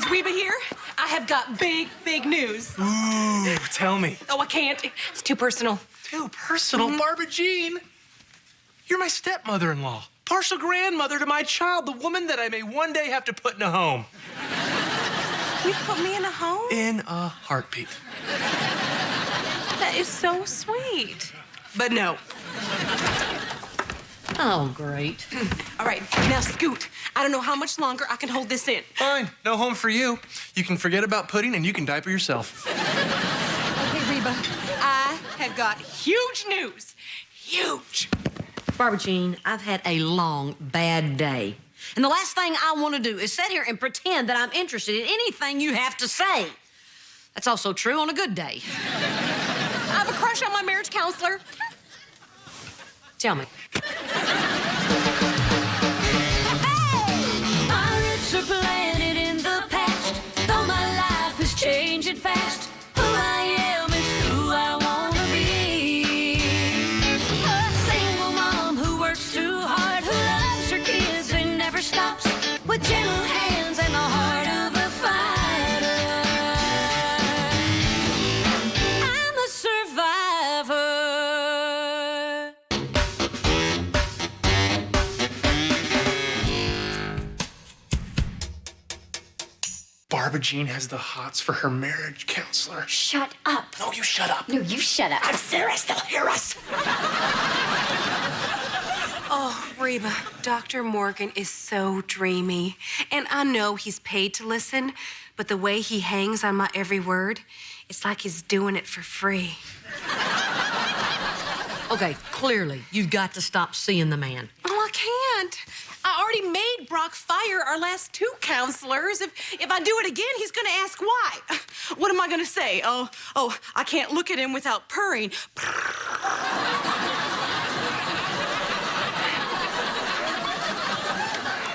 Is Reba here? I have got big news. Ooh, tell me. Oh, I can't. It's too personal. Too personal? Barbara Jean, you're my stepmother-in-law, partial grandmother to my child, the woman that I may one day have to put in a home. You put me in a home? In a heartbeat. That is so sweet. But no. Oh, great. All right, now scoot. I don't know how much longer I can hold this in. Fine, no home for you. You can forget about pudding and you can diaper yourself. Okay, Reba, I have got huge news. Huge. Barbara Jean, I've had a long, bad day. And the last thing I want to do is sit here and pretend that I'm interested in anything you have to say. That's also true on a good day. I have a crush on my marriage counselor. Tell me. My roots are planted in the past, though my life is changing fast. Who I am is who I want to be. A single mom who works too hard, who loves her kids and never stops, with gentle hands and the heart of a fighter. I'm a survivor. Barbara Jean has the hots for her marriage counselor. Shut up. No, you shut up. No, you shut up. I'm serious, they'll hear us. Oh, Reba, Dr. Morgan is so dreamy. And I know he's paid to listen, but the way he hangs on my every word, it's like he's doing it for free. Okay, clearly, you've got to stop seeing the man. Oh, I can't. I already made Brock fire our last two counselors. If I do it again, he's gonna ask why. What am I gonna say? Oh, I can't look at him without purring.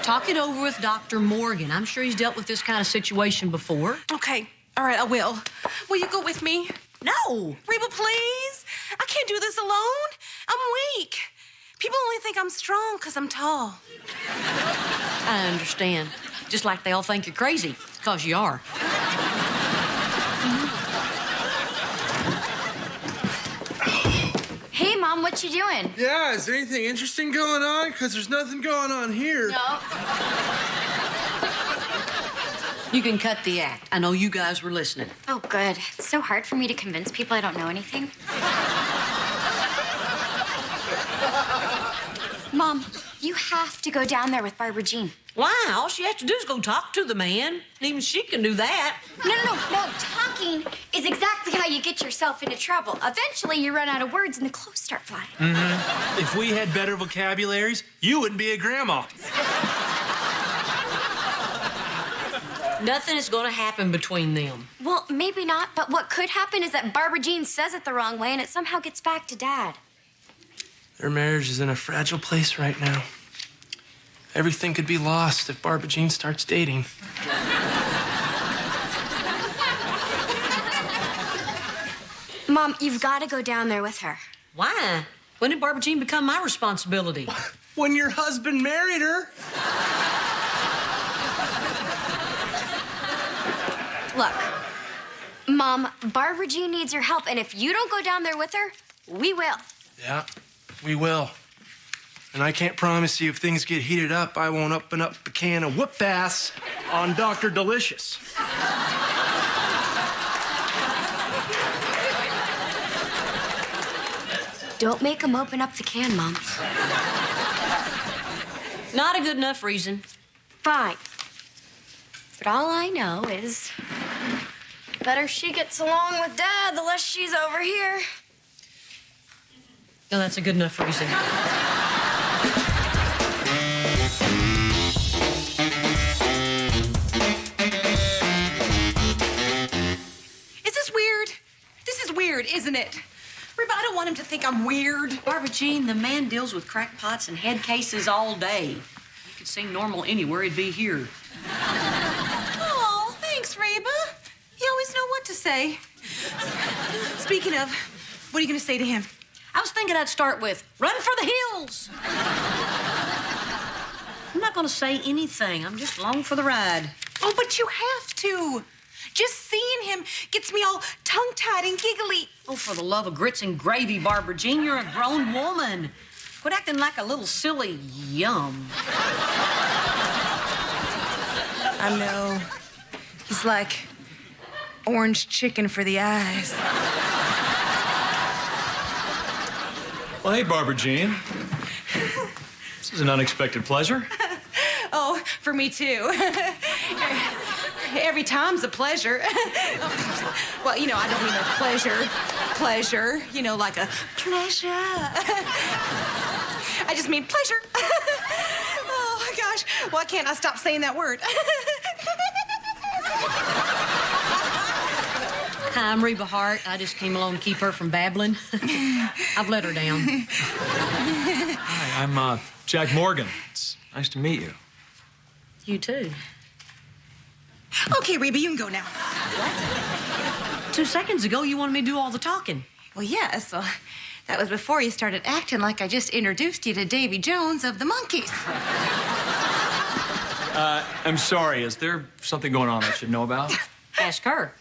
Talk it over with Dr. Morgan. I'm sure he's dealt with this kind of situation before. Okay, all right, I will. Will you go with me? No. Reba, please. I can't do this alone. I'm weak. People only think I'm strong because I'm tall. I understand. Just like they all think you're crazy, because you are. Hey, Mom, what you doing? Yeah, is there anything interesting going on? Because there's nothing going on here. No. You can cut the act. I know you guys were listening. Oh, good. It's so hard for me to convince people I don't know anything. Mom, you have to go down there with Barbara Jean. Why? All she has to do is go talk to the man. Even she can do that. No. Talking is exactly how you get yourself into trouble. Eventually, you run out of words and the clothes start flying. Mm-hmm. If we had better vocabularies, you wouldn't be a grandma. Nothing is going to happen between them. Well, maybe not, but what could happen is that Barbara Jean says it the wrong way and it somehow gets back to Dad. Their marriage is in a fragile place right now. Everything could be lost if Barbara Jean starts dating. Mom, you've got to go down there with her. Why? When did Barbara Jean become my responsibility? When your husband married her. Look, Mom, Barbara Jean needs your help, and if you don't go down there with her, we will. Yeah, we will. And I can't promise you if things get heated up, I won't open up a can of whoop ass on Dr. Delicious. Don't make him open up the can, Mom. Not a good enough reason. Fine. But all I know is the better she gets along with Dad, the less she's over here. No, that's a good enough reason. Is this weird? This is weird, isn't it? Reba, I don't want him to think I'm weird. Barbara Jean, the man deals with crackpots and head cases all day. You could seem normal anywhere, he'd be here. Oh, thanks, Reba. You always know what to say. Speaking of, what are you going to say to him? I was thinking I'd start with, run for the hills. I'm not going to say anything. I'm just along for the ride. Oh, but you have to. Just seeing him gets me all tongue-tied and giggly. Oh, for the love of grits and gravy, Barbara Jean, you're a grown woman. Quit acting like a little silly yum. I know. He's like orange chicken for the eyes. Well, hey, Barbara Jean. This is an unexpected pleasure. Oh, for me too. Every time's a pleasure. Well, you know, I don't mean a pleasure, you know, like a pleasure. I just mean pleasure. Oh, my gosh. Why can't I stop saying that word? Hi, I'm Reba Hart. I just came along to keep her from babbling. I've let her down. Hi, I'm Jack Morgan. It's nice to meet you. You too. Okay, Reba, you can go now. 2 seconds ago, you wanted me to do all the talking. Well, yes. Well, that was before you started acting like I just introduced you to Davy Jones of the Monkees. I'm sorry. Is there something going on I should know about? Ask her.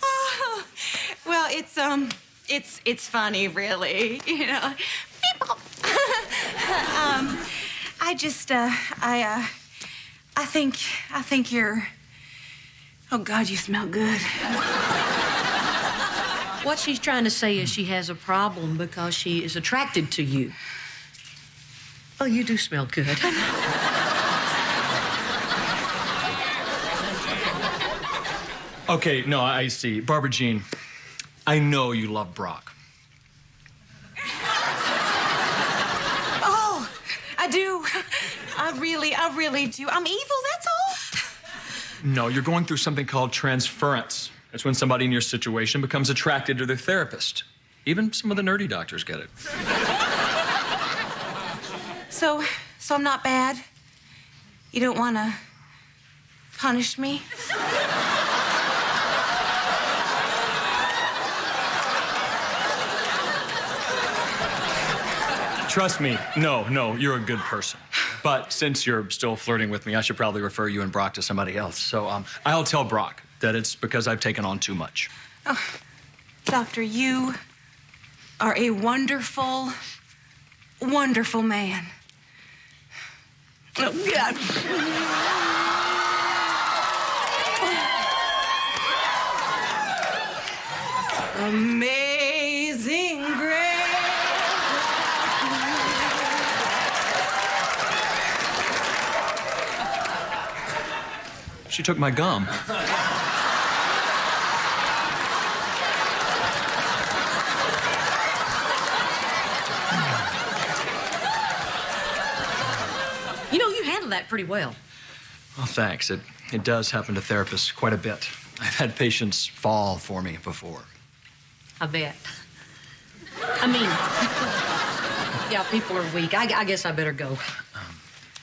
Oh, well, it's funny, really. You know, people. I think you're. Oh God, you smell good. What she's trying to say is she has a problem because she is attracted to you. Oh, you do smell good. Okay, no, I see. Barbara Jean, I know you love Brock. Oh, I do. I really do. I'm evil, that's all. No, you're going through something called transference. It's when somebody in your situation becomes attracted to their therapist. Even some of the nerdy doctors get it. So I'm not bad? You don't want to punish me? Trust me, no, you're a good person. But since you're still flirting with me, I should probably refer you and Brock to somebody else. So I'll tell Brock that it's because I've taken on too much. Oh, Doctor, you are a wonderful, wonderful man. Oh, God. Amazing grace. She took my gum. You know, you handle that pretty well. Well, thanks. It does happen to therapists quite a bit. I've had patients fall for me before. I bet. I mean, yeah, people are weak. I guess I better go.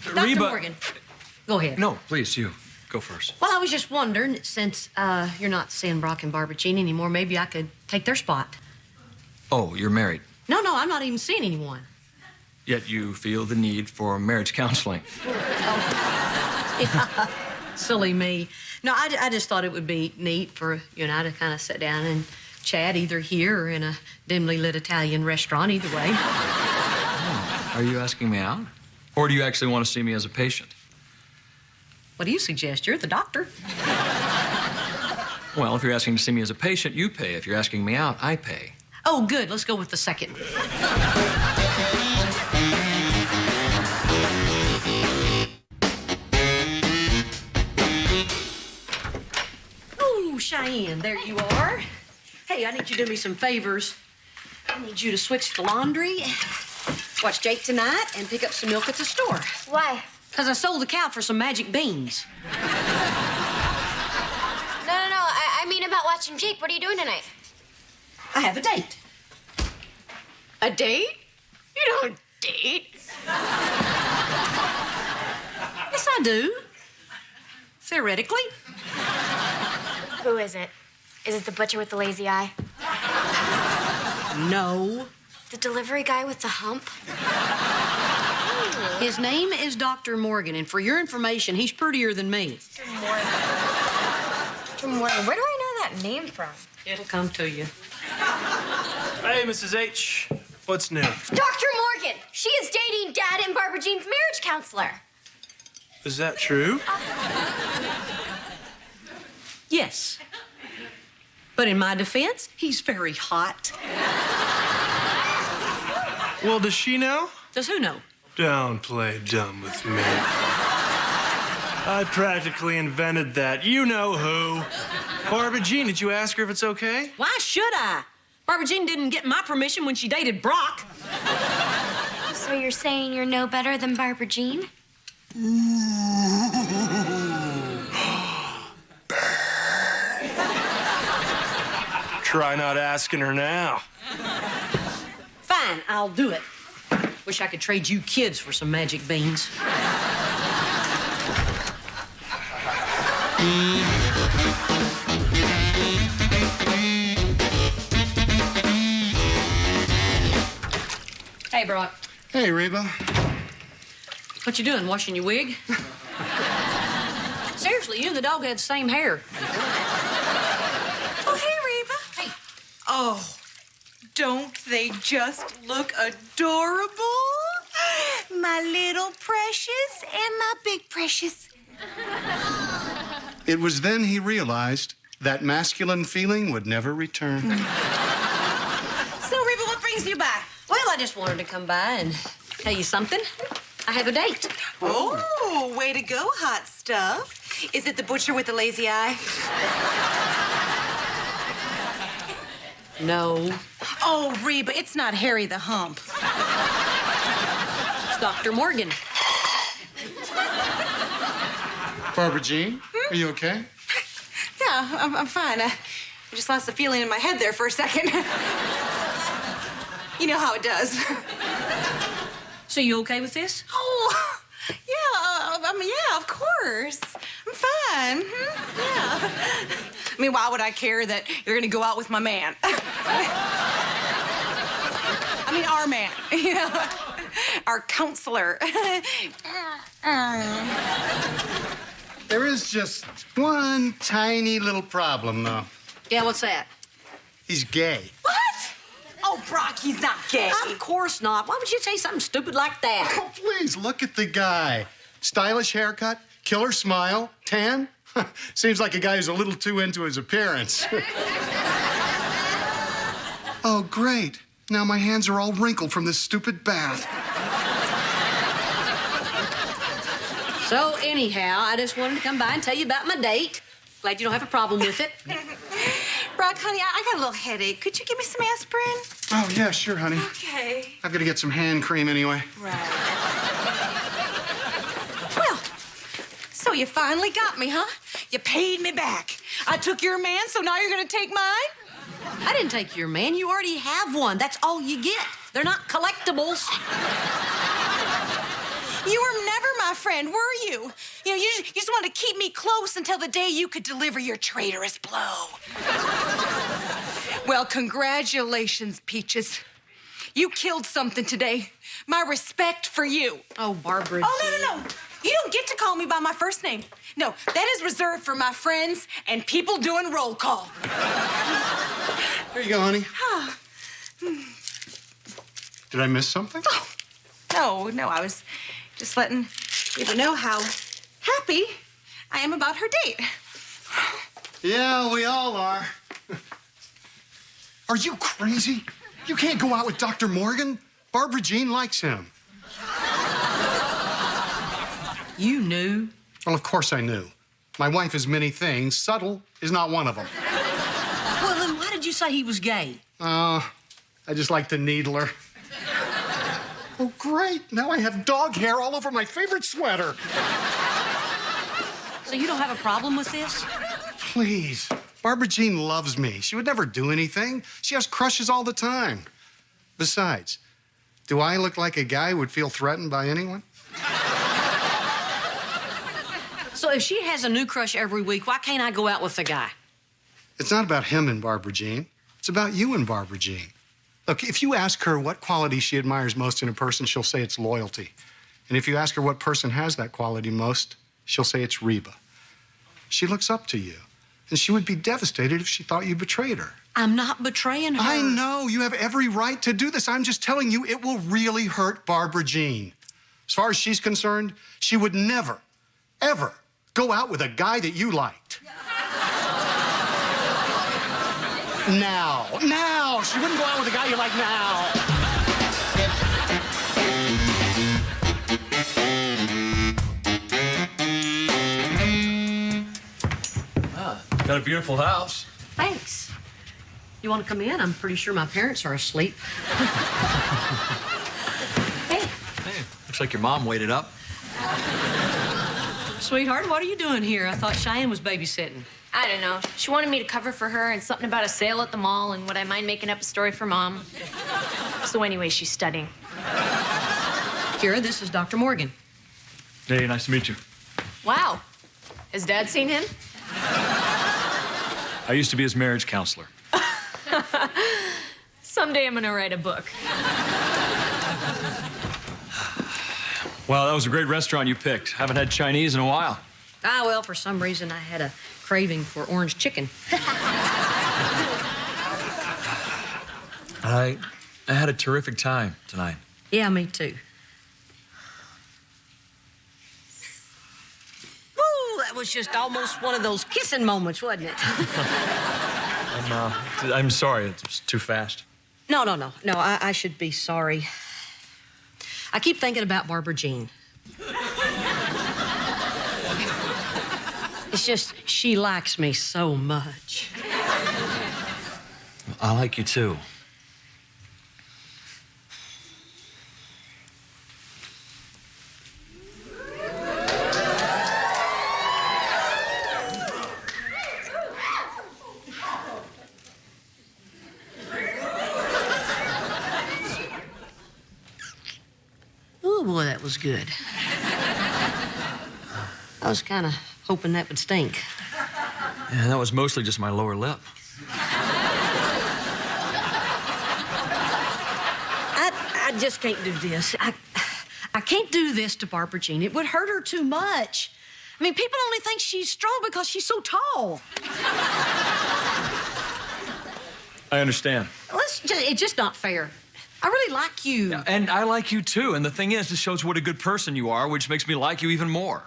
Dr. Reba... Morgan, go ahead. No, please, you. Go first. Well, I was just wondering, since you're not seeing Brock and Barbara Jean anymore, maybe I could take their spot. Oh, you're married. No, I'm not even seeing anyone. Yet you feel the need for marriage counseling. Yeah. Silly me. No, I just thought it would be neat for you and I to kind of sit down and chat either here or in a dimly lit Italian restaurant, either way. Oh, are you asking me out? Or do you actually want to see me as a patient? What do you suggest? You're the doctor. Well, if you're asking to see me as a patient, you pay. If you're asking me out, I pay. Oh, good. Let's go with the second. Oh, Cheyenne, there you are. Hey, I need you to do me some favors. I need you to switch the laundry, watch Jake tonight, and pick up some milk at the store. Why? Because I sold the cow for some magic beans. No. I mean about watching Jake. What are you doing tonight? I have a date. A date? You don't date. Yes, I do. Theoretically. Who is it? Is it the butcher with the lazy eye? No. The delivery guy with the hump? His name is Dr. Morgan, and for your information, he's prettier than me. Dr. Morgan, where do I know that name from? It'll come to you. Hey, Mrs. H. What's new? Dr. Morgan! She is dating Dad and Barbara Jean's marriage counselor. Is that true? Yes. But in my defense, he's very hot. Well, does she know? Does who know? Don't play dumb with me. I practically invented that. You know who. Barbara Jean, did you ask her if it's okay? Why should I? Barbara Jean didn't get my permission when she dated Brock. So you're saying you're no better than Barbara Jean? Try not asking her now. Fine, I'll do it. Wish I could trade you kids for some magic beans. Hey, Brock. Hey, Reba. What you doing, washing your wig? Seriously, you and the dog had the same hair. Oh, hey, Reba. Hey. Oh, don't they just look adorable? My little precious and my big precious. It was then he realized that masculine feeling would never return. So, Reba, what brings you by? Well, I just wanted to come by and tell you something. I have a date. Oh, way to go, hot stuff. Is it the butcher with the lazy eye? No. Oh, Reba, it's not Harry the Hump. It's Dr. Morgan. Barbara Jean, are you okay? Yeah, I'm fine. I just lost the feeling in my head there for a second. You know how it does. So you okay with this? Oh, yeah, of course. I'm fine. Yeah. I mean, why would I care that you're gonna go out with my man? I mean, our man, you know, our counselor. There is just one tiny little problem, though. Yeah, what's that? He's gay. What? Oh, Brock, he's not gay. Of course not. Why would you say something stupid like that? Oh, please, look at the guy. Stylish haircut, killer smile, tan. Seems like a guy who's a little too into his appearance. Oh, great. Now my hands are all wrinkled from this stupid bath. So anyhow, I just wanted to come by and tell you about my date. Glad you don't have a problem with it. Brock, honey, I got a little headache. Could you give me some aspirin? Oh, yeah, sure, honey. Okay. I've got to get some hand cream anyway. Right. Well, so you finally got me, huh? You paid me back. I took your man, so now you're gonna take mine? I didn't take your man. You already have one. That's all you get. They're not collectibles. You were never my friend, were you? You know, you just wanted to keep me close until the day you could deliver your traitorous blow. Well, congratulations, Peaches. You killed something today. My respect for you. Oh, Barbara. Oh, no. You don't get to call me by my first name. No, that is reserved for my friends and people doing roll call. There you go, honey. Did I miss something? No, I was just letting you know how happy I am about her date. Yeah, we all are. Are you crazy? You can't go out with Dr. Morgan. Barbara Jean likes him. You knew. Well, of course I knew. My wife is many things. Subtle is not one of them. Well, then why did you say he was gay? I just like to needle her. Oh, great. Now I have dog hair all over my favorite sweater. So you don't have a problem with this? Please. Barbara Jean loves me. She would never do anything. She has crushes all the time. Besides, do I look like a guy who would feel threatened by anyone? So if she has a new crush every week, why can't I go out with the guy? It's not about him and Barbara Jean. It's about you and Barbara Jean. Look, if you ask her what quality she admires most in a person, she'll say it's loyalty. And if you ask her what person has that quality most, she'll say it's Reba. She looks up to you, and she would be devastated if she thought you betrayed her. I'm not betraying her. I know. You have every right to do this. I'm just telling you, it will really hurt Barbara Jean. As far as she's concerned, she would never, ever go out with a guy that you liked. Now. She wouldn't go out with a guy you like now. Got a beautiful house. Thanks. You want to come in? I'm pretty sure my parents are asleep. Hey. Hey, looks like your mom waited up. Sweetheart, what are you doing here? I thought Cheyenne was babysitting. I don't know. She wanted me to cover for her and something about a sale at the mall and would I mind making up a story for Mom. So anyway, she's studying. Kira, this is Dr. Morgan. Hey, nice to meet you. Wow. Has Dad seen him? I used to be his marriage counselor. Someday I'm gonna write a book. Wow, that was a great restaurant you picked. Haven't had Chinese in a while. Ah, well, for some reason I had a craving for orange chicken. I had a terrific time tonight. Yeah, me too. Woo, that was just almost one of those kissing moments, wasn't it? I'm sorry, it's too fast. No, I should be sorry. I keep thinking about Barbara Jean. It's just, she likes me so much. I like you too. Oh, boy, that was good. I was kind of hoping that would stink. Yeah, that was mostly just my lower lip. I just can't do this. I can't do this to Barbara Jean. It would hurt her too much. I mean, people only think she's strong because she's so tall. I understand. It's just not fair. I really like you. Yeah, and I like you too. And the thing is, this shows what a good person you are, which makes me like you even more.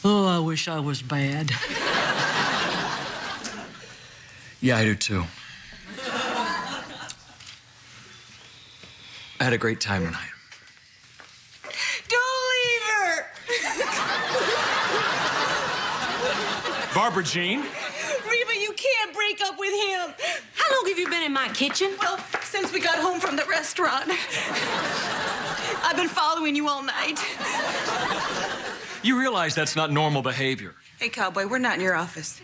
Oh, I wish I was bad. Yeah, I do too. I had a great time tonight. Don't leave her. Barbara Jean? Reba, you can't break up with him. How long have you been in my kitchen? Well, since we got home from the restaurant. I've been following you all night. You realize that's not normal behavior. Hey, Cowboy, we're not in your office.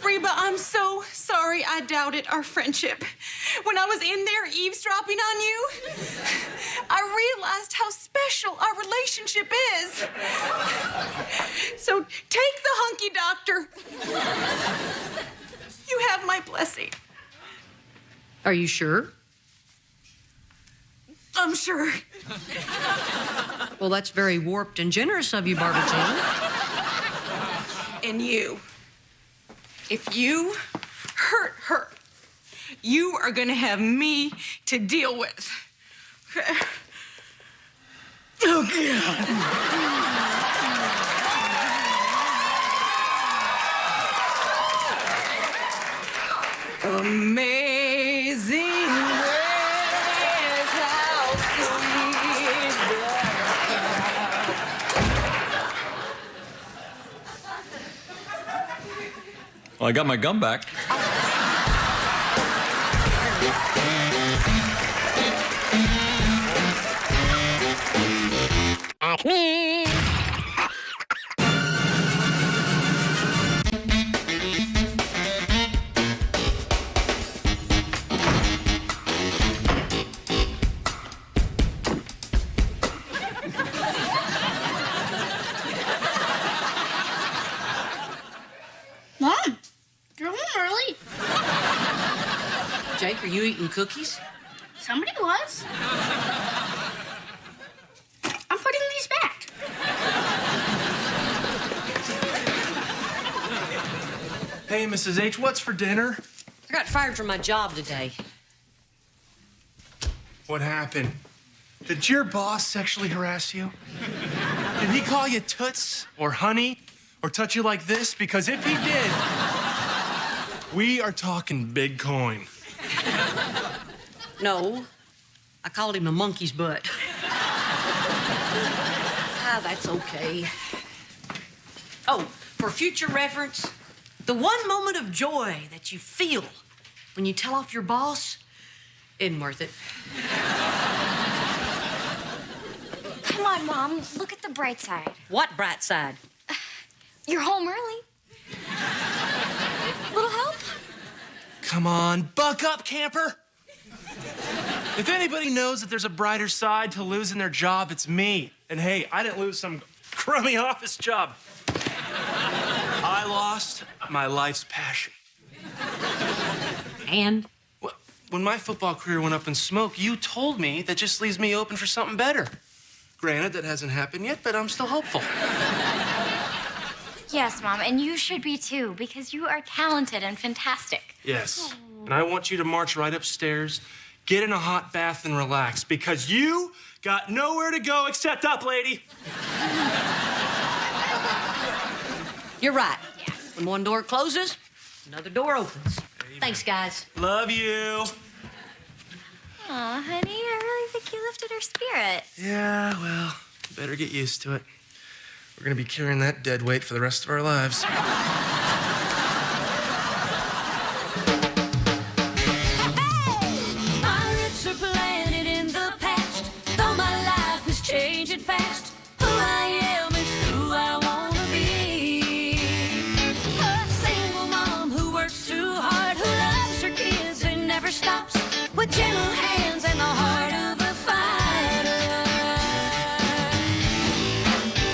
Reba, I'm so sorry I doubted our friendship. When I was in there eavesdropping on you, I realized how special our relationship is. So take the hunky doctor. You have my blessing. Are you sure? I'm sure. Well, that's very warped and generous of you, Barbara Jean. And you, if you hurt her, you are gonna have me to deal with. Oh, God. Amazing grace, how sweet the Well, I got my gum back. Acme. Are you eating cookies? Somebody was. I'm putting these back. Hey, Mrs. H, what's for dinner? I got fired from my job today. What happened? Did your boss sexually harass you? Did he call you toots or honey or touch you like this? Because if he did, we are talking big coin. No, I called him a monkey's butt. That's okay. Oh, for future reference, the one moment of joy that you feel when you tell off your boss isn't worth it. Come on, Mom. Look at the bright side. What bright side? You're home early. Little help? Come on, buck up, camper. If anybody knows that there's a brighter side to losing their job, it's me. And hey, I didn't lose some crummy office job. I lost my life's passion. And? Well, when my football career went up in smoke, you told me that just leaves me open for something better. Granted, that hasn't happened yet, but I'm still hopeful. Yes, Mom, and you should be too, because you are talented and fantastic. Yes. And I want you to march right upstairs, get in a hot bath, and relax, because you got nowhere to go except up, lady. You're right. When one door closes, another door opens. Thanks, guys. Love you. Aw, honey, I really think you lifted her spirits. Yeah, well, better get used to it. We're gonna be carrying that dead weight for the rest of our lives. My roots are planted in the past, though my life is changing fast. Who I am is who I wanna be. A single mom who works too hard, who loves her kids and never stops, with gentle hands and the heart of a fighter.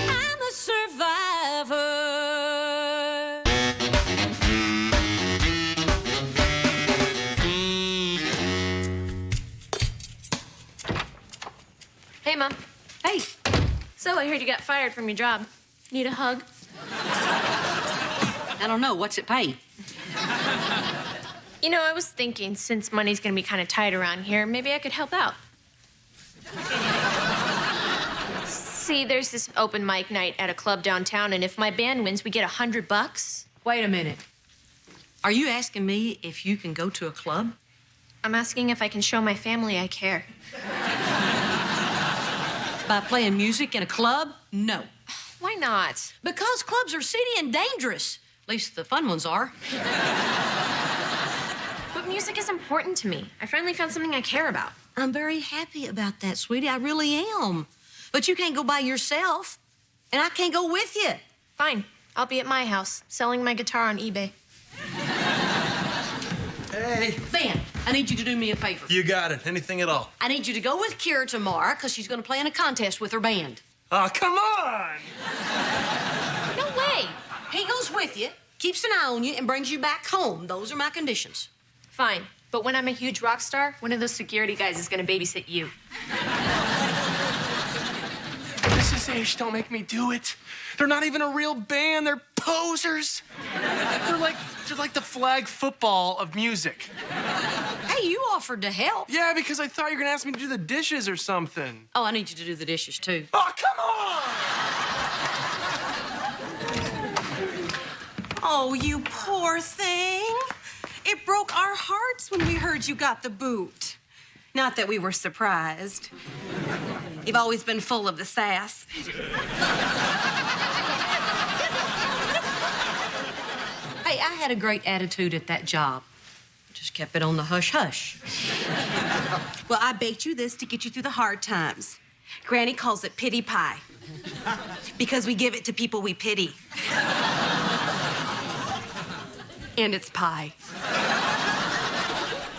I'm a survivor. Hey, Mom. Hey, So I heard you got fired from your job. Need a hug? I don't know. What's it pay? You know, I was thinking, since money's gonna be kind of tight around here, maybe I could help out. See, there's this open mic night at a club downtown, and if my band wins, we get $100. Wait a minute. Are you asking me if you can go to a club? I'm asking if I can show my family I care. By playing music in a club? No. Why not? Because clubs are seedy and dangerous. At least the fun ones are. But music is important to me. I finally found something I care about. I'm very happy about that, sweetie. I really am. But you can't go by yourself, and I can't go with you. Fine. I'll be at my house, selling my guitar on eBay. Hey. Van, I need you to do me a favor. You got it. Anything at all. I need you to go with Kira tomorrow, because she's going to play in a contest with her band. Oh, come on! No way. He goes with you, keeps an eye on you, and brings you back home. Those are my conditions. Fine. But when I'm a huge rock star, one of those security guys is gonna babysit you. Mrs. H, don't make me do it. They're not even a real band. They're posers. They're like the flag football of music. Hey, you offered to help. Yeah, because I thought you were gonna ask me to do the dishes or something. Oh, I need you to do the dishes, too. Oh, come on! Oh, you poor thing. It broke our hearts when we heard you got the boot. Not that we were surprised. You've always been full of the sass. Hey, I had a great attitude at that job. Just kept it on the hush-hush. Well, I baked you this to get you through the hard times. Granny calls it pity pie. Because we give it to people we pity. And it's pie.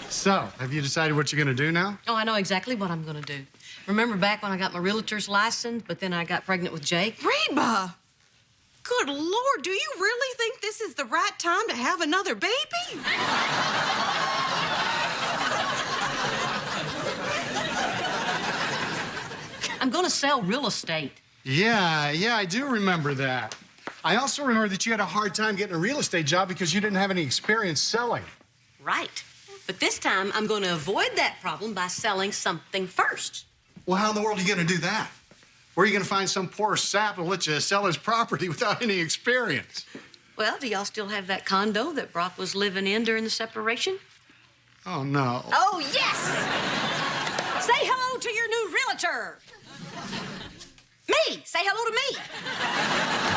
So, have you decided what you're going to do now? Oh, I know exactly what I'm gonna do. Remember back when I got my realtor's license, but then I got pregnant with Jake? Reba! Good Lord, do you really think this is the right time to have another baby? I'm gonna sell real estate. Yeah, I do remember that. I also remember that you had a hard time getting a real estate job because you didn't have any experience selling. Right. But this time, I'm gonna avoid that problem by selling something first. Well, how in the world are you going to do that? Where are you going to find some poor sap to let you sell his property without any experience? Well, do y'all still have that condo that Brock was living in during the separation? Oh, no. Oh, yes! Say hello to your new realtor. Me! Say hello to me.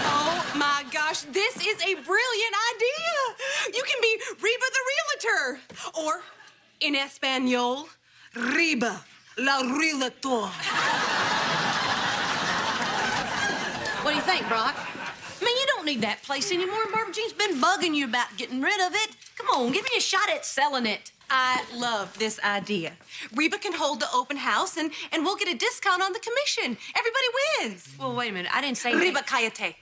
Oh my gosh, this is a brilliant idea. You can be Reba the realtor. Or, in Espanol, Reba la realtor. What do you think, Brock? I mean, you don't need that place anymore. Barbara Jean's been bugging you about getting rid of it. Come on, give me a shot at selling it. I love this idea. Reba can hold the open house and we'll get a discount on the commission. Everybody wins. Well, wait a minute. I didn't say Reba, cállate.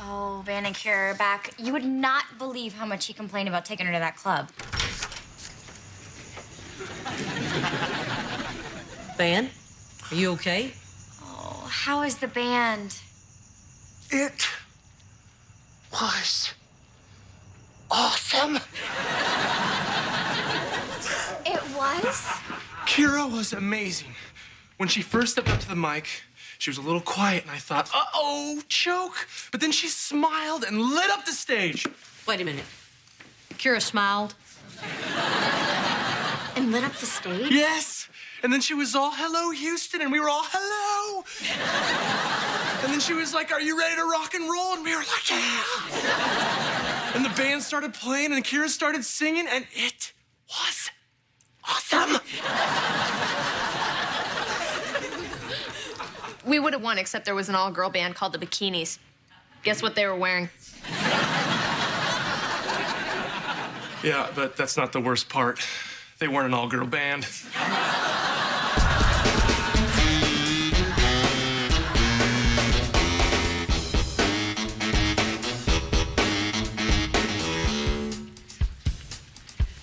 Oh, Van and Kira are back. You would not believe how much he complained about taking her to that club. Van, are you okay? Oh, how is the band? It was awesome. It was? Kira was amazing. When she first stepped up to the mic, she was a little quiet, and I thought, uh-oh, choke. But then she smiled and lit up the stage. Wait a minute. Kira smiled. And lit up the stage? Yes. And then she was all, hello, Houston, and we were all, hello. And then she was like, are you ready to rock and roll? And we were like, yeah. And the band started playing, and Kira started singing, and it was awesome. We would have won, except there was an all-girl band called the Bikinis. Guess what they were wearing? Yeah, but that's not the worst part. They weren't an all-girl band.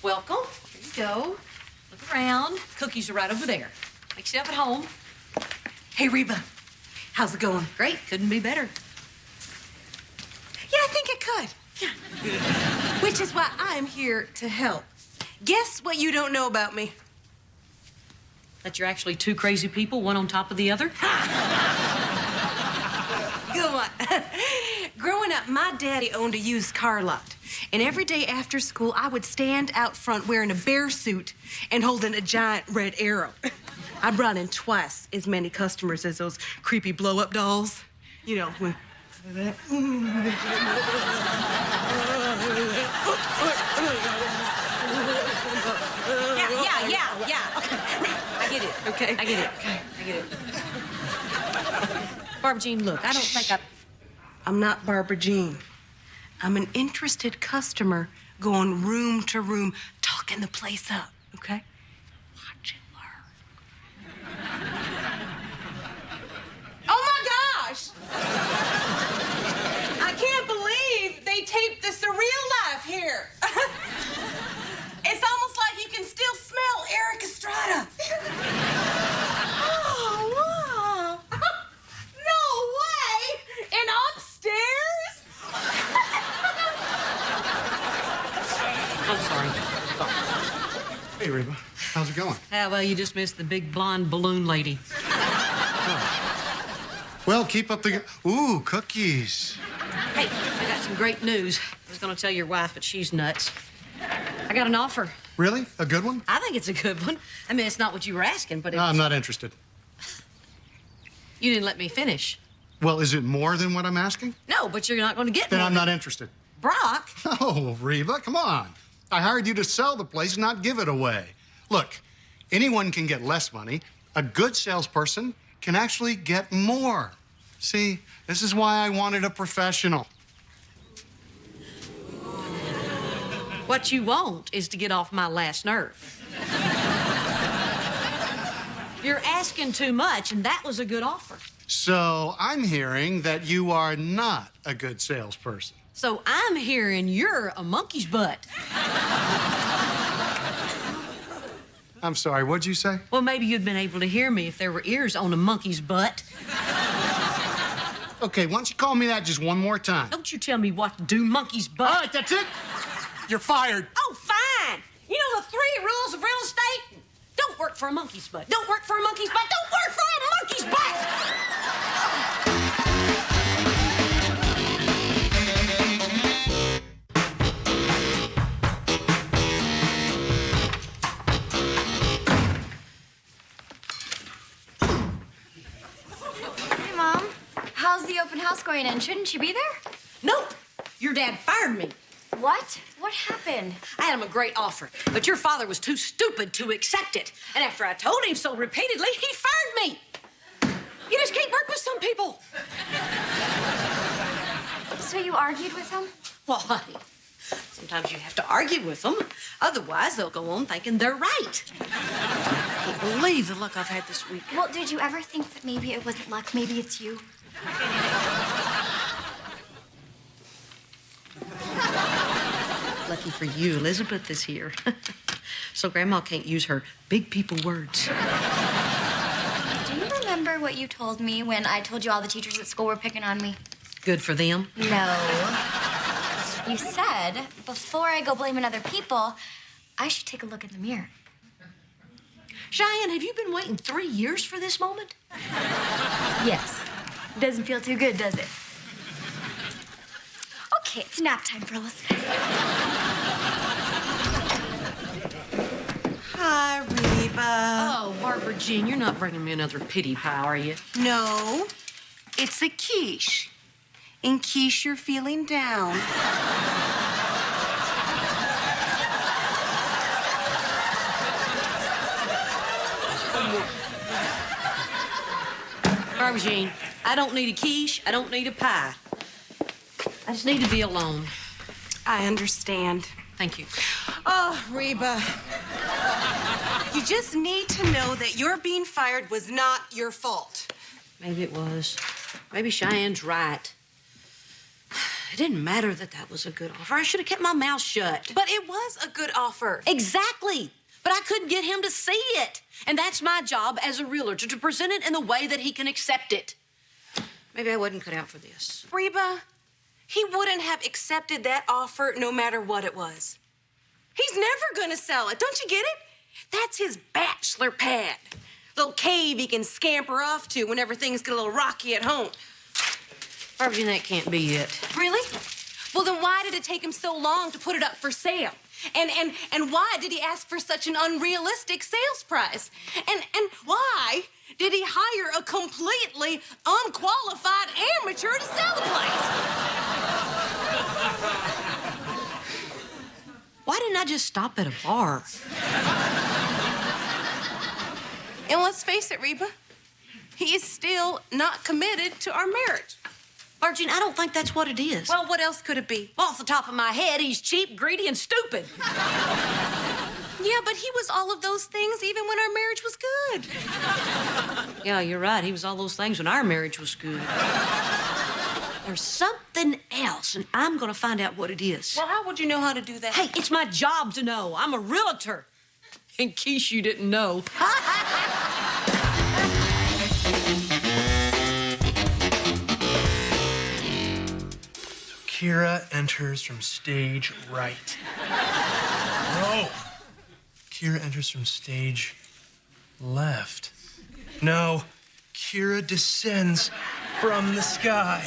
Welcome. Here you go. Look around. Cookies are right over there. Make yourself at home. Hey, Reba. How's it going? Great. Couldn't be better. Yeah, I think it could. Yeah. Which is why I'm here to help. Guess what you don't know about me? That you're actually two crazy people, one on top of the other? Go on. Growing up, my daddy owned a used car lot. And every day after school, I would stand out front wearing a bear suit and holding a giant red arrow. I brought in twice as many customers as those creepy blow-up dolls. You know, when... Yeah. I get it, okay? I get it. I get it. Barbara Jean, look, I don't think I'm not Barbara Jean. I'm an interested customer going room to room, talking the place up, okay? Watch and learn. Oh my gosh! I can't believe they taped the surreal life here. It's almost like you can still smell Eric Estrada. Oh, wow. No way! And upstairs? I'm sorry. Hey, Reba. How's it going? Well, you just missed the big blonde balloon lady. Well, keep up the... Ooh, cookies. Hey, I got some great news. I was going to tell your wife, but she's nuts. I got an offer. Really? A good one? I think it's a good one. I mean, it's not what you were asking, but No, I'm not interested. You didn't let me finish. Well, is it more than what I'm asking? No, but you're not going to get Then more I'm than- not interested. Brock? Oh, Reba, come on. I hired you to sell the place, not give it away. Look, anyone can get less money. A good salesperson can actually get more. See, this is why I wanted a professional. What you want is to get off my last nerve. You're asking too much, and that was a good offer. So I'm hearing that you are not a good salesperson. So I'm hearing you're a monkey's butt. I'm sorry, what'd you say? Well, maybe you'd been able to hear me if there were ears on a monkey's butt. Okay, why don't you call me that just one more time? Don't you tell me what to do, monkey's butt. All right, that's it. You're fired. Oh, fine. You know the 3 rules of real estate? Don't work for a monkey's butt. Don't work for a monkey's butt. Don't work for a monkey's butt. Hey, Mom. How's the open house going in? Shouldn't you be there? Nope. Your dad fired me. What? What happened? I had him a great offer, but your father was too stupid to accept it. And after I told him so repeatedly, he fired me. You just can't work with some people. So you argued with him? Well, honey, sometimes you have to argue with them. Otherwise, they'll go on thinking they're right. I can't believe the luck I've had this week. Well, did you ever think that maybe it wasn't luck, maybe it's you? Lucky for you, Elizabeth is here. So Grandma can't use her big people words. Do you remember what you told me when I told you all the teachers at school were picking on me? Good for them. No. You said, before I go blaming other people, I should take a look in the mirror. Cheyenne, have you been waiting 3 years for this moment? Yes. Doesn't feel too good, does it? Okay, it's nap time for Elizabeth. Hi, Reba. Oh, Barbara Jean, you're not bringing me another pity pie, are you? No, it's a quiche. In quiche, you're feeling down. Barbara Jean, I don't need a quiche. I don't need a pie. I just need to be alone. I understand. Thank you. Oh, Reba. You just need to know that your being fired was not your fault. Maybe it was. Maybe Cheyenne's right. It didn't matter that that was a good offer. I should have kept my mouth shut. But it was a good offer. Exactly. But I couldn't get him to see it. And that's my job as a realtor, to present it in the way that he can accept it. Maybe I wasn't cut out for this. Reba, he wouldn't have accepted that offer no matter what it was. He's never gonna sell it. Don't you get it? That's his bachelor pad. Little cave he can scamper off to whenever things get a little rocky at home. Barbara Jean, that can't be it. Really? Well, then why did it take him so long to put it up for sale? And why did he ask for such an unrealistic sales price? And why did he hire a completely unqualified amateur to sell the place? Why didn't I just stop at a bar? And let's face it, Reba, he is still not committed to our marriage. Barbara Jean, I don't think that's what it is. Well, what else could it be? Well, off the top of my head, he's cheap, greedy, and stupid. Yeah, but he was all of those things even when our marriage was good. Yeah, you're right. He was all those things when our marriage was good. There's something else, and I'm gonna find out what it is. Well, how would you know how to do that? Hey, it's my job to know. I'm a realtor. In case you didn't know. Kira enters from stage right. No. Kira enters from stage left. No. Kira descends from the sky.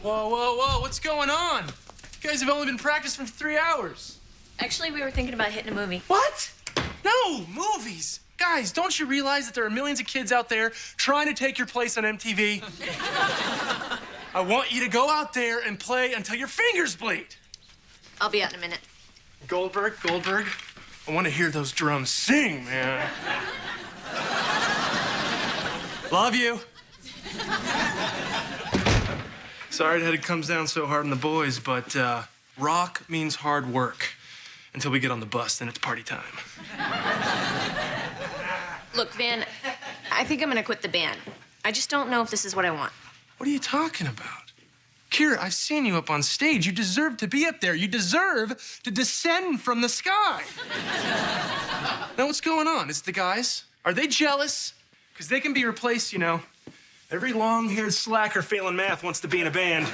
Whoa, whoa, whoa, what's going on? You guys have only been practicing for 3 hours. Actually, we were thinking about hitting a movie. What? No, movies. Guys, don't you realize that there are millions of kids out there trying to take your place on MTV? I want you to go out there and play until your fingers bleed. I'll be out in a minute. Goldberg, I want to hear those drums sing, man. Love you. Sorry that it comes down so hard on the boys, but rock means hard work. Until we get on the bus, then it's party time. Look, Van, I think I'm gonna quit the band. I just don't know if this is what I want. What are you talking about? Kira, I've seen you up on stage. You deserve to be up there. You deserve to descend from the sky. Now, what's going on? Is it the guys? Are they jealous? Because they can be replaced, you know. Every long-haired slacker failing math wants to be in a band.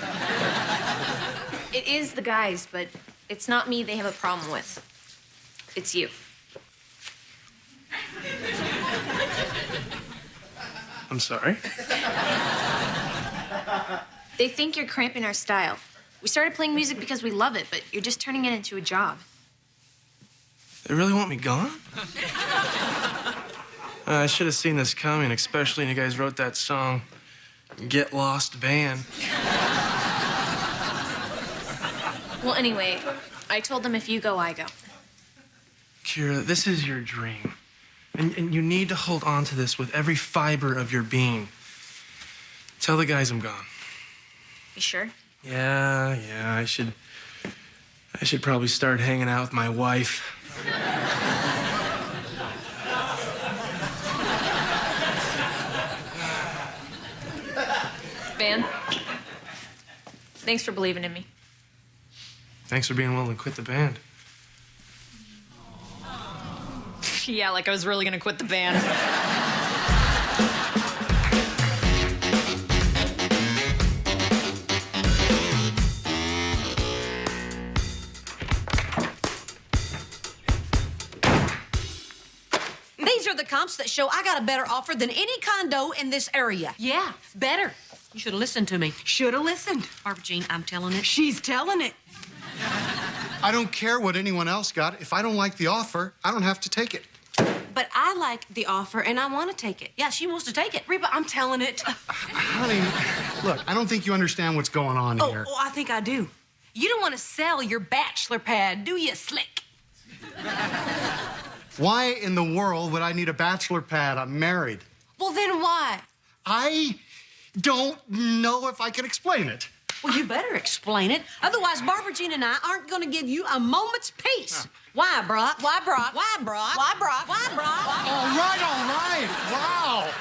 It is the guys, but it's not me they have a problem with. It's you. I'm sorry. They think you're cramping our style. We started playing music because we love it, but you're just turning it into a job. They really want me gone? I should have seen this coming, especially when you guys wrote that song, Get Lost Band. Well, anyway, I told them if you go, I go. Kira, this is your dream. And you need to hold on to this with every fiber of your being. Tell the guys I'm gone. You sure? Yeah, I should probably start hanging out with my wife. Van, thanks for believing in me. Thanks for being willing to quit the band. Yeah, like I was really gonna quit the band. These are the comps that show I got a better offer than any condo in this area. Yeah, better. You should have listened to me. Should have listened. Barbara Jean, I'm telling it. She's telling it. I don't care what anyone else got. If I don't like the offer, I don't have to take it. But I like the offer, and I want to take it. Yeah, she wants to take it. Reba, I'm telling it. Honey, look, I don't think you understand what's going on here. Oh, I think I do. You don't want to sell your bachelor pad, do you, Slick? Why in the world would I need a bachelor pad? I'm married. Well, then why? I don't know if I can explain it. Well, you better explain it. Otherwise, Barbara Jean and I aren't going to give you a moment's peace. Why, Brock? Why, Brock? Why, Brock? Why, Brock? Why, Brock? All right. Wow.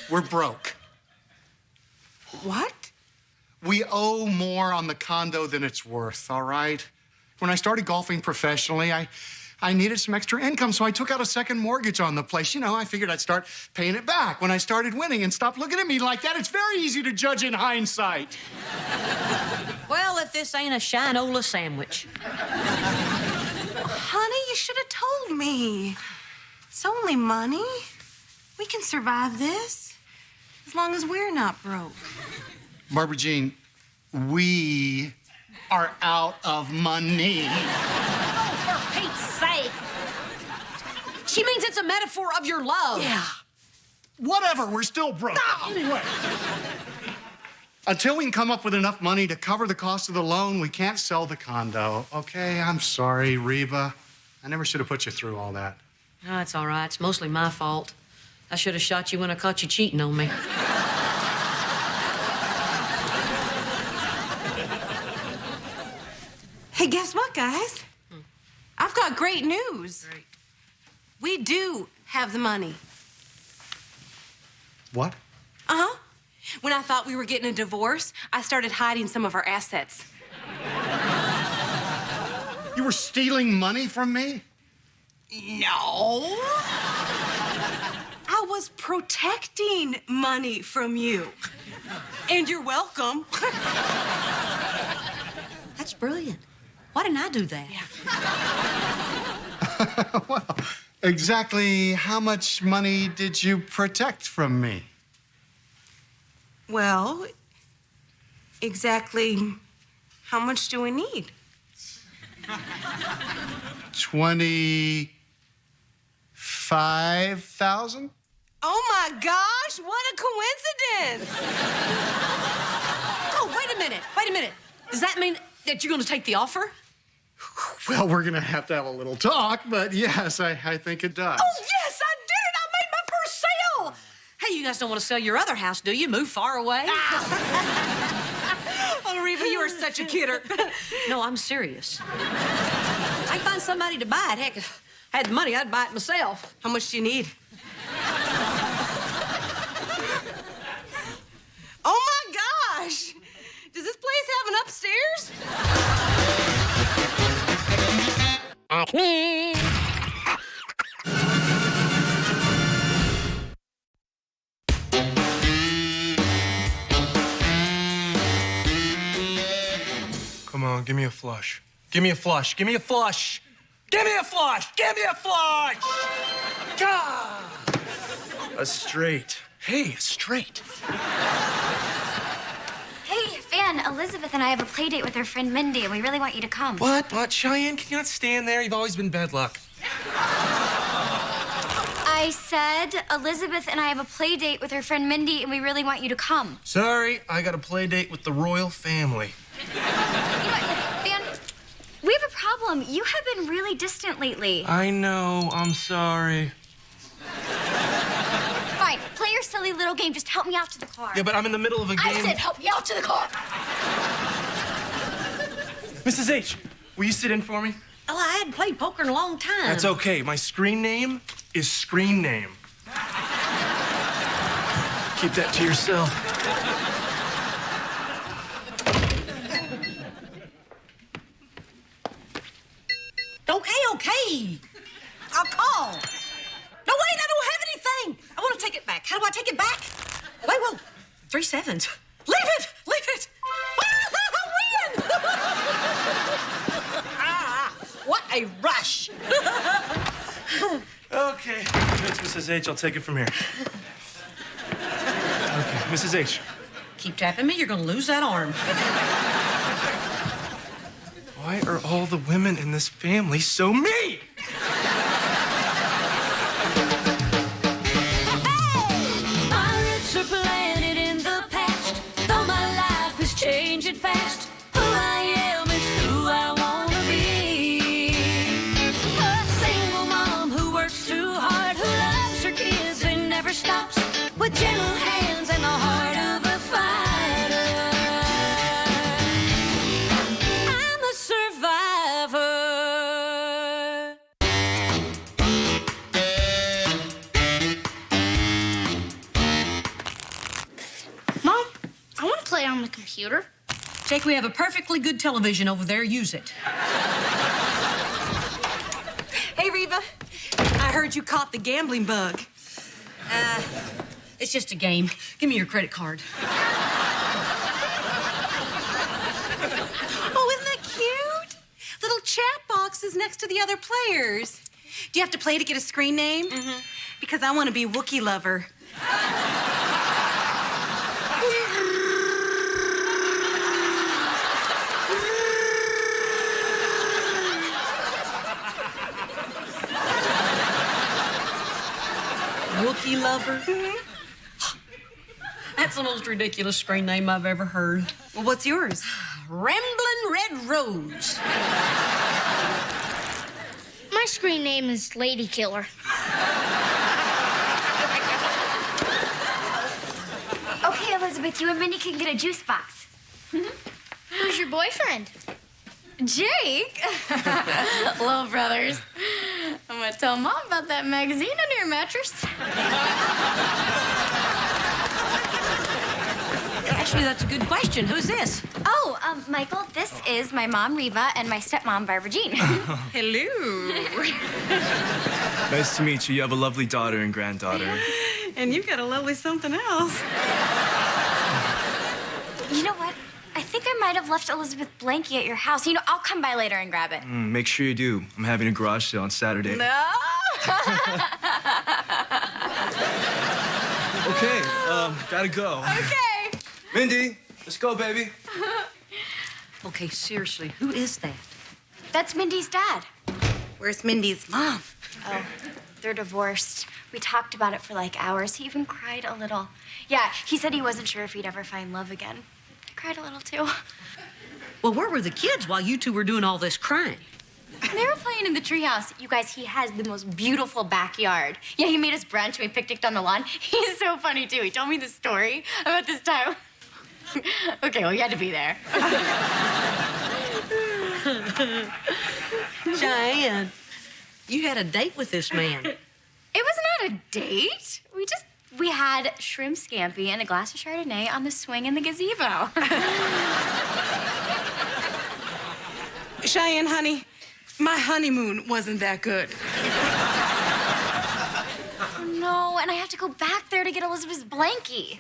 We're broke. What? We owe more on the condo than it's worth, all right? When I started golfing professionally, I needed some extra income, so I took out a second mortgage on the place. You know, I figured I'd start paying it back when I started winning, and stop looking at me like that. It's very easy to judge in hindsight. Well, if this ain't a shinola sandwich. Honey, you should have told me. It's only money. We can survive this as long as we're not broke. Barbara Jean, we are out of money. For Pete's sake. She means it's a metaphor of your love. Yeah. Whatever, we're still broke. Anyway. Until we can come up with enough money to cover the cost of the loan, we can't sell the condo. Okay, I'm sorry, Reba. I never should have put you through all that. No, it's all right. It's mostly my fault. I should have shot you when I caught you cheating on me. Hey, guess what, guys? I've got great news. Great. We do have the money. What? Uh-huh. When I thought we were getting a divorce, I started hiding some of our assets. You were stealing money from me? No. I was protecting money from you. And you're welcome. That's brilliant. Why didn't I do that? Yeah. Well, exactly how much money did you protect from me? Well, exactly how much do we need? 25,000? Oh my gosh, what a coincidence! Oh, wait a minute. Does that mean that you're going to take the offer? Well, we're gonna have to have a little talk, but yes, I think it does. Oh, yes, I did it. I made my first sale. Hey, you guys don't want to sell your other house, do you? Move far away? Oh, Reba, you are such a kidder. No, I'm serious. I find somebody to buy it. Heck, if I had the money, I'd buy it myself. How much do you need? Oh Come on, give me a flush. Give me a flush. Give me a flush. Give me a flush. Give me a flush. God. A straight. Hey, a straight. Hey, Van, Elizabeth and I have a play date with her friend Mindy, and we really want you to come. What? Cheyenne, can you not stand there? You've always been bad luck. I said Elizabeth and I have a play date with her friend Mindy, and we really want you to come. Sorry, I got a play date with the royal family. You know what, Van, we have a problem. You have been really distant lately. I know. I'm sorry. Fine, play your silly little game. Just help me out to the car. Yeah, but I'm in the middle of a game. I said help me out to the car. Mrs. H, will you sit in for me? Oh, I hadn't played poker in a long time. That's okay. My screen name is Screen Name. Keep that to yourself. Okay. I'll call. No, wait, I don't have anything. I want to take it back. How do I take it back? Wait, whoa. 3 7s. Leave it. Ah, win. What a rush. Okay. That's Mrs. H. I'll take it from here. Okay, Mrs. H. Keep tapping me, you're going to lose that arm. Why are all the women in this family so mean? My roots are planted in the past, though my life is changing fast. Who I am is who I wanna be. A single mom who works too hard, who loves her kids and never stops, with gentle hands and the heart of a fighter. I'm a survivor. Mom, I want to play on the computer. Jake, we have a perfectly good television over there. Use it. Hey, Reba. I heard you caught the gambling bug. It's just a game. Give me your credit card. Oh, isn't that cute? Little chat boxes next to the other players. Do you have to play to get a screen name? Mm-hmm. Because I want to be Wookiee Lover. Wookiee Lover? That's the most ridiculous screen name I've ever heard. Well, what's yours? Ramblin' Red Rose. My screen name is Lady Killer. Okay, Elizabeth, you and Mindy can get a juice box. Who's your boyfriend? Jake? Little brothers. I'm gonna tell Mom about that magazine under your mattress. Actually, that's a good question. Who's this? Oh, Michael, this is my mom, Reba, and my stepmom, Barbara Jean. Hello. Nice to meet you. You have a lovely daughter and granddaughter. And you've got a lovely something else. You know what? I think I might have left Elizabeth blankie at your house. You know, I'll come by later and grab it. Make sure you do. I'm having a garage sale on Saturday. No. Okay, gotta go. Okay. Mindy, let's go, baby. Okay, seriously, who is that? That's Mindy's dad. Where's Mindy's mom? Oh, they're divorced. We talked about it for like hours. He even cried a little. Yeah, he said he wasn't sure if he'd ever find love again. I cried a little too. Well, where were the kids while you two were doing all this crying? They were playing in the treehouse. You guys, he has the most beautiful backyard. Yeah, he made us brunch. We picnicked on the lawn. He's so funny, too. He told me the story about this time. Okay, well, you had to be there. Cheyenne, you had a date with this man. It was not a date. We had shrimp scampi and a glass of Chardonnay on the swing in the gazebo. Cheyenne, honey, my honeymoon wasn't that good. Oh, no, and I have to go back there to get Elizabeth's blankie.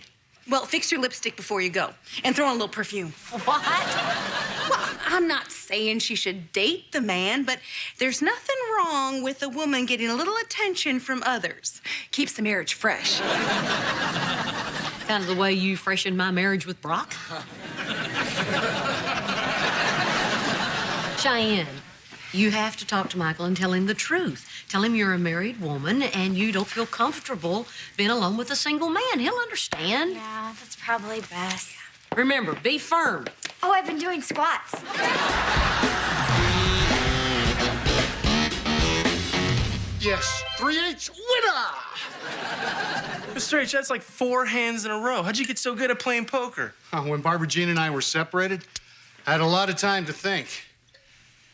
Well, fix your lipstick before you go and throw on a little perfume. What? Well, I'm not saying she should date the man, but there's nothing wrong with a woman getting a little attention from others. Keeps the marriage fresh. Kind of the way you freshened my marriage with Brock. Cheyenne, you have to talk to Michael and tell him the truth. Tell him you're a married woman and you don't feel comfortable being alone with a single man. He'll understand. Yeah, that's probably best. Remember, be firm. Oh, I've been doing squats. Yes, 3/8 winner! Mr. H, that's like 4 hands in a row. How'd you get so good at playing poker? When Barbara Jean and I were separated, I had a lot of time to think.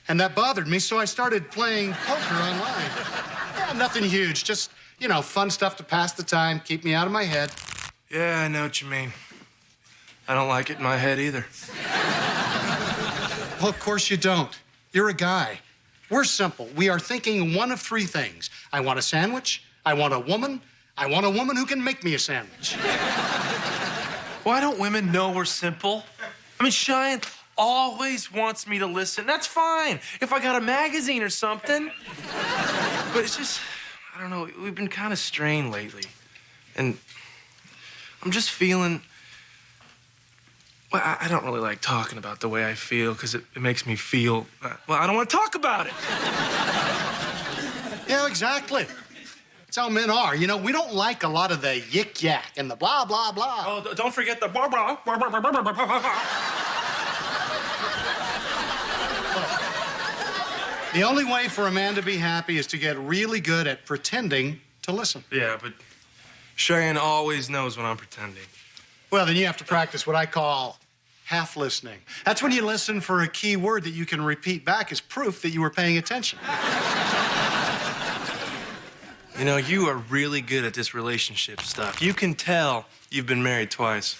And that bothered me, so I started playing poker online. Yeah, nothing huge, just, fun stuff to pass the time, keep me out of my head. Yeah, I know what you mean. I don't like it in my head either. Well, of course you don't. You're a guy. We're simple. We are thinking one of 3 things. I want a sandwich, I want a woman, I want a woman who can make me a sandwich. Why don't women know we're simple? I mean, Cheyenne always wants me to listen. That's fine if I got a magazine or something. But it's just, I don't know, we've been kind of strained lately. And I'm just feeling, well, I don't really like talking about the way I feel because it makes me feel, I don't want to talk about it. Yeah, exactly. That's how men are. We don't like a lot of the yik-yak and the blah, blah, blah. Oh, don't forget the blah, blah, blah, blah, blah, blah, blah, blah. The only way for a man to be happy is to get really good at pretending to listen. Yeah, but Cheyenne always knows when I'm pretending. Well, then you have to practice what I call half listening. That's when you listen for a key word that you can repeat back as proof that you were paying attention. You are really good at this relationship stuff. You can tell you've been married twice.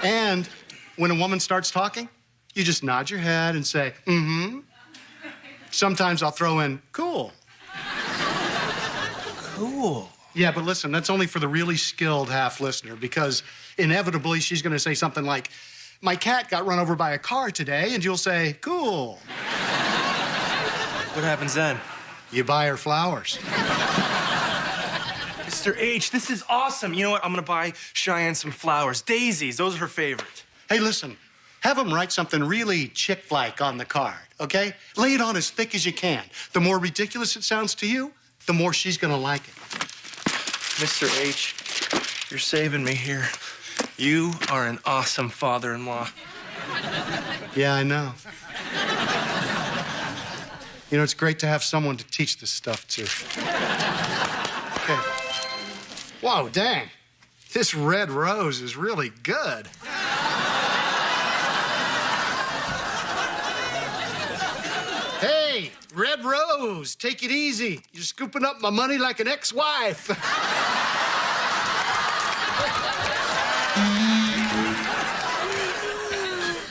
And when a woman starts talking, you just nod your head and say, mm-hmm. Sometimes I'll throw in, cool. Cool. Yeah, but listen, that's only for the really skilled half listener because inevitably she's going to say something like, my cat got run over by a car today, and you'll say, cool. What happens then? You buy her flowers. Mr. H, this is awesome. You know what? I'm going to buy Cheyenne some flowers. Daisies, those are her favorite. Hey, listen, have them write something really chick-like on the card, okay? Lay it on as thick as you can. The more ridiculous it sounds to you, the more she's going to like it. Mr. H, you're saving me here. You are an awesome father-in-law. Yeah, I know. It's great to have someone to teach this stuff to. Okay. Whoa, dang. This red rose is really good. Hey, red rose, take it easy. You're scooping up my money like an ex-wife.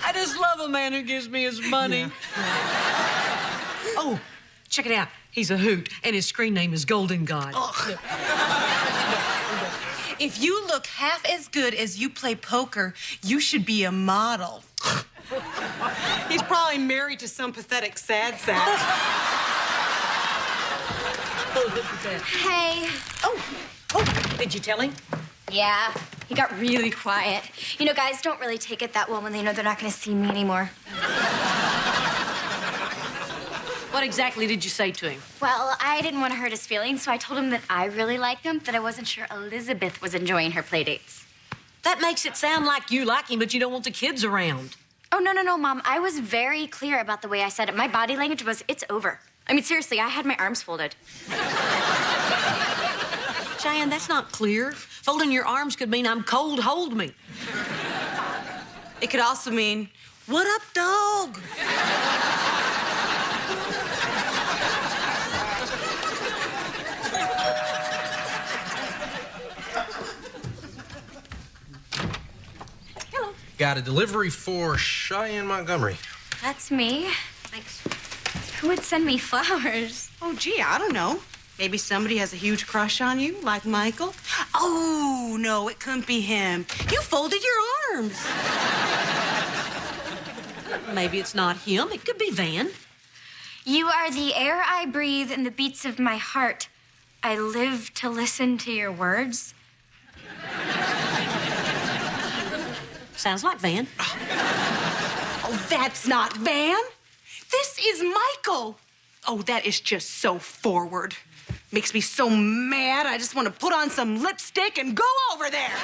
I just love a man who gives me his money. Yeah. Oh, check it out. He's a hoot, and his screen name is Golden God. Oh. If you look half as good as you play poker, you should be a model. He's probably married to some pathetic sad sack. Oh, look at that. Hey. Oh, did you tell him? Yeah, he got really quiet. Guys don't really take it that well when they know they're not going to see me anymore. What exactly did you say to him? Well, I didn't want to hurt his feelings, so I told him that I really liked him, that I wasn't sure Elizabeth was enjoying her play dates. That makes it sound like you like him, but you don't want the kids around. Oh, no, Mom. I was very clear about the way I said it. My body language was, it's over. I mean, seriously, I had my arms folded. Cheyenne, that's not clear. Folding your arms could mean I'm cold, hold me. It could also mean, what up, dog? Got a delivery for Cheyenne Montgomery. That's me. Thanks. Who would send me flowers? Oh, gee, I don't know. Maybe somebody has a huge crush on you, like Michael. Oh, Oh, no, it couldn't be him. You folded your arms. Maybe it's not him. It could be Van. You are the air I breathe and the beats of my heart. I live to listen to your words. Sounds like Van. Oh, that's not Van. This is Michael. Oh, that is just so forward. Makes me so mad. I just want to put on some lipstick and go over there.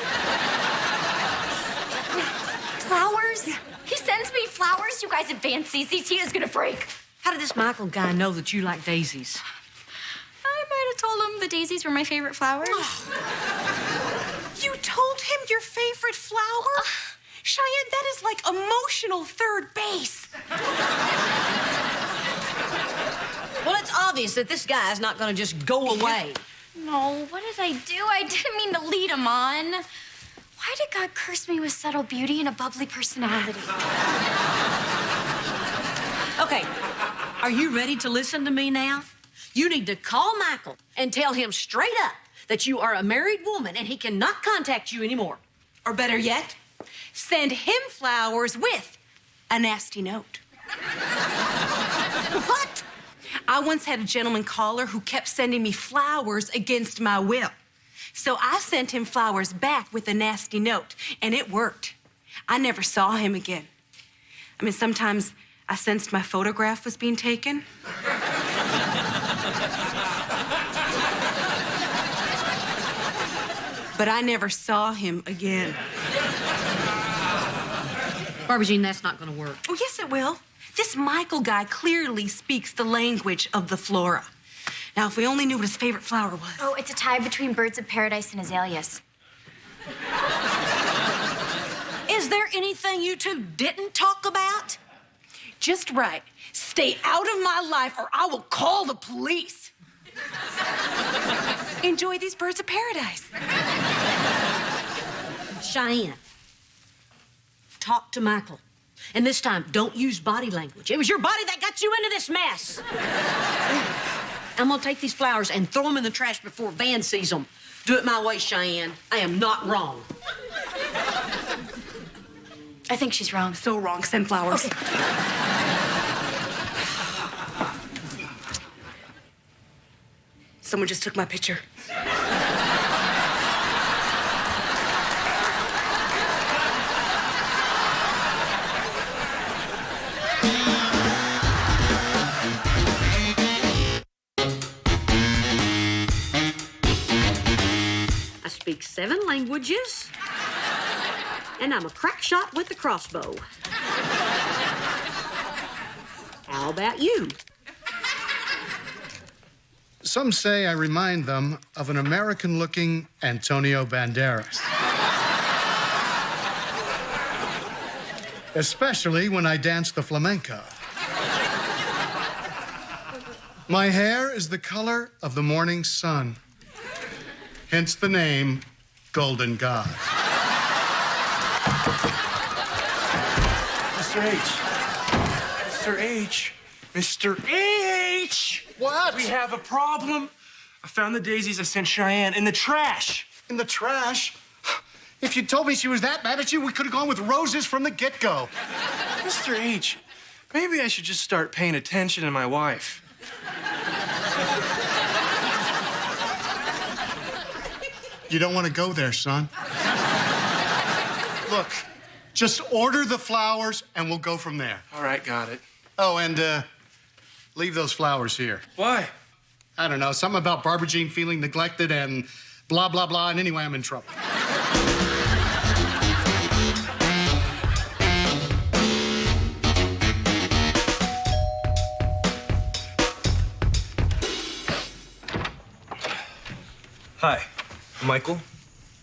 Flowers? He sends me flowers? You guys advance these. He is gonna break. How did this Michael guy know that you like daisies? I might have told him the daisies were my favorite flowers. You told him your favorite flower? Cheyenne, that is like emotional third base. Well, it's obvious that this guy is not going to just go away. No, what did I do? I didn't mean to lead him on. Why did God curse me with subtle beauty and a bubbly personality? Okay, are you ready to listen to me now? You need to call Michael and tell him straight up that you are a married woman and he cannot contact you anymore. Or better yet, send him flowers with a nasty note. What? I once had a gentleman caller who kept sending me flowers against my will. So I sent him flowers back with a nasty note, and it worked. I never saw him again. I mean, sometimes I sensed my photograph was being taken. But I never saw him again. Barbara Jean, that's not going to work. Oh, yes, it will. This Michael guy clearly speaks the language of the flora. Now, if we only knew what his favorite flower was. Oh, it's a tie between birds of paradise and azaleas. Is there anything you two didn't talk about? Just right. Stay out of my life or I will call the police. Enjoy these birds of paradise. Cheyenne, talk to Michael. And this time, don't use body language. It was your body that got you into this mess. I'm gonna take these flowers and throw them in the trash before Van sees them. Do it my way, Cheyenne. I am not wrong. I think she's wrong. So wrong. Send flowers. Okay. Someone just took my picture. I speak 7 languages, and I'm a crack shot with a crossbow. How about you? Some say I remind them of an American-looking Antonio Banderas. Especially when I dance the flamenco. My hair is the color of the morning sun. Hence the name, Golden God. Mr. H. Mr. H. Mr. H! What? We have a problem. I found the daisies I sent Cheyenne in the trash. In the trash? If you told me she was that mad at you, we could have gone with roses from the get-go. Mr. H, maybe I should just start paying attention to my wife. You don't want to go there, son. Look, just order the flowers and we'll go from there. All right, got it. Oh, and leave those flowers here. Why? I don't know, something about Barbara Jean feeling neglected and blah, blah, blah, and anyway, I'm in trouble. Hi, Michael.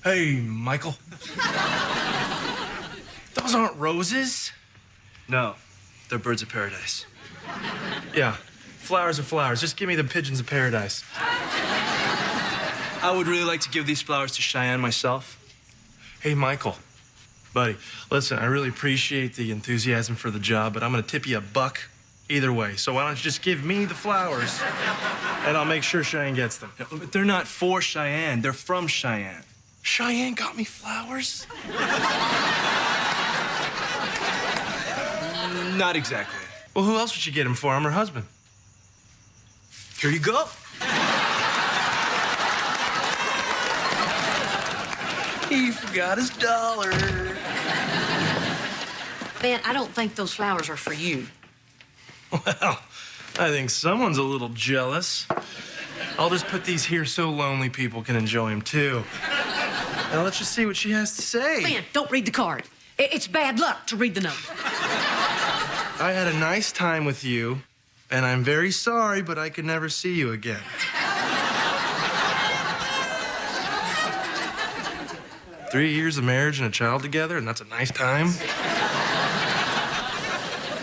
Hey, Michael. Those aren't roses. No, they're birds of paradise. Yeah, flowers are flowers. Just give me the pigeons of paradise. I would really like to give these flowers to Cheyenne myself. Hey, Michael. Buddy, listen, I really appreciate the enthusiasm for the job, but I'm gonna tip you $1 either way. So why don't you just give me the flowers, and I'll make sure Cheyenne gets them. But they're not for Cheyenne, they're from Cheyenne. Cheyenne got me flowers? Not exactly. Well, who else would you get him for? I'm her husband. Here you go. He forgot his dollar. Van, I don't think those flowers are for you. Well, I think someone's a little jealous. I'll just put these here so lonely people can enjoy them, too. Now, let's just see what she has to say. Van, don't read the card. It's bad luck to read the note. I had a nice time with you, and I'm very sorry, but I could never see you again. 3 years of marriage and a child together, and that's a nice time?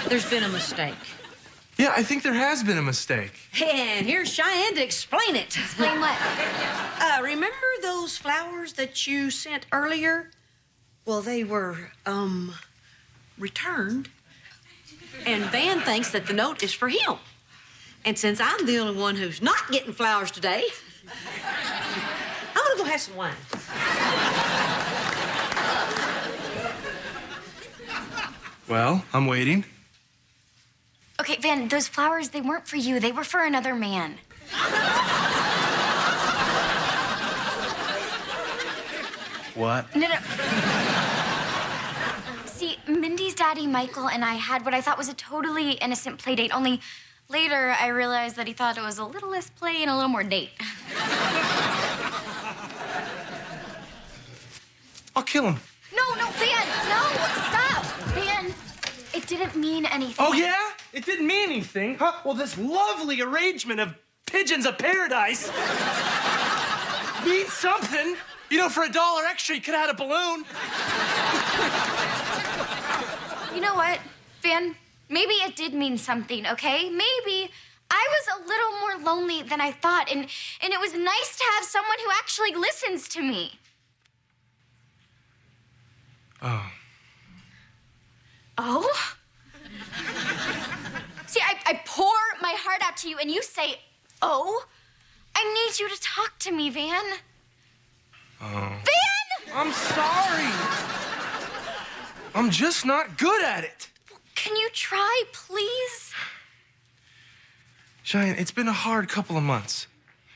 There's been a mistake. Yeah, I think there has been a mistake. And here's Cheyenne to explain it. Explain what? Remember those flowers that you sent earlier? Well, they were, returned. And Van thinks that the note is for him. And since I'm the only one who's not getting flowers today, I'm gonna go have some wine. Well, I'm waiting. Okay, Van, those flowers, they weren't for you. They were for another man. What? No. See, Mindy's daddy, Michael, and I had what I thought was a totally innocent play date, only later I realized that he thought it was a little less play and a little more date. I'll kill him. No, Van, no, stop. Van, it didn't mean anything. Oh, yeah? It didn't mean anything? Huh? Well, this lovely arrangement of pigeons of paradise means something. You know, for $1 extra, you could have had a balloon. You know what, Van? Maybe it did mean something, okay? Maybe I was a little more lonely than I thought, and it was nice to have someone who actually listens to me. Oh. Oh? See, I pour my heart out to you, and you say, oh? I need you to talk to me, Van. Oh. Van! I'm sorry. I'm just not good at it. Can you try, please? Cheyenne, it's been a hard couple of months.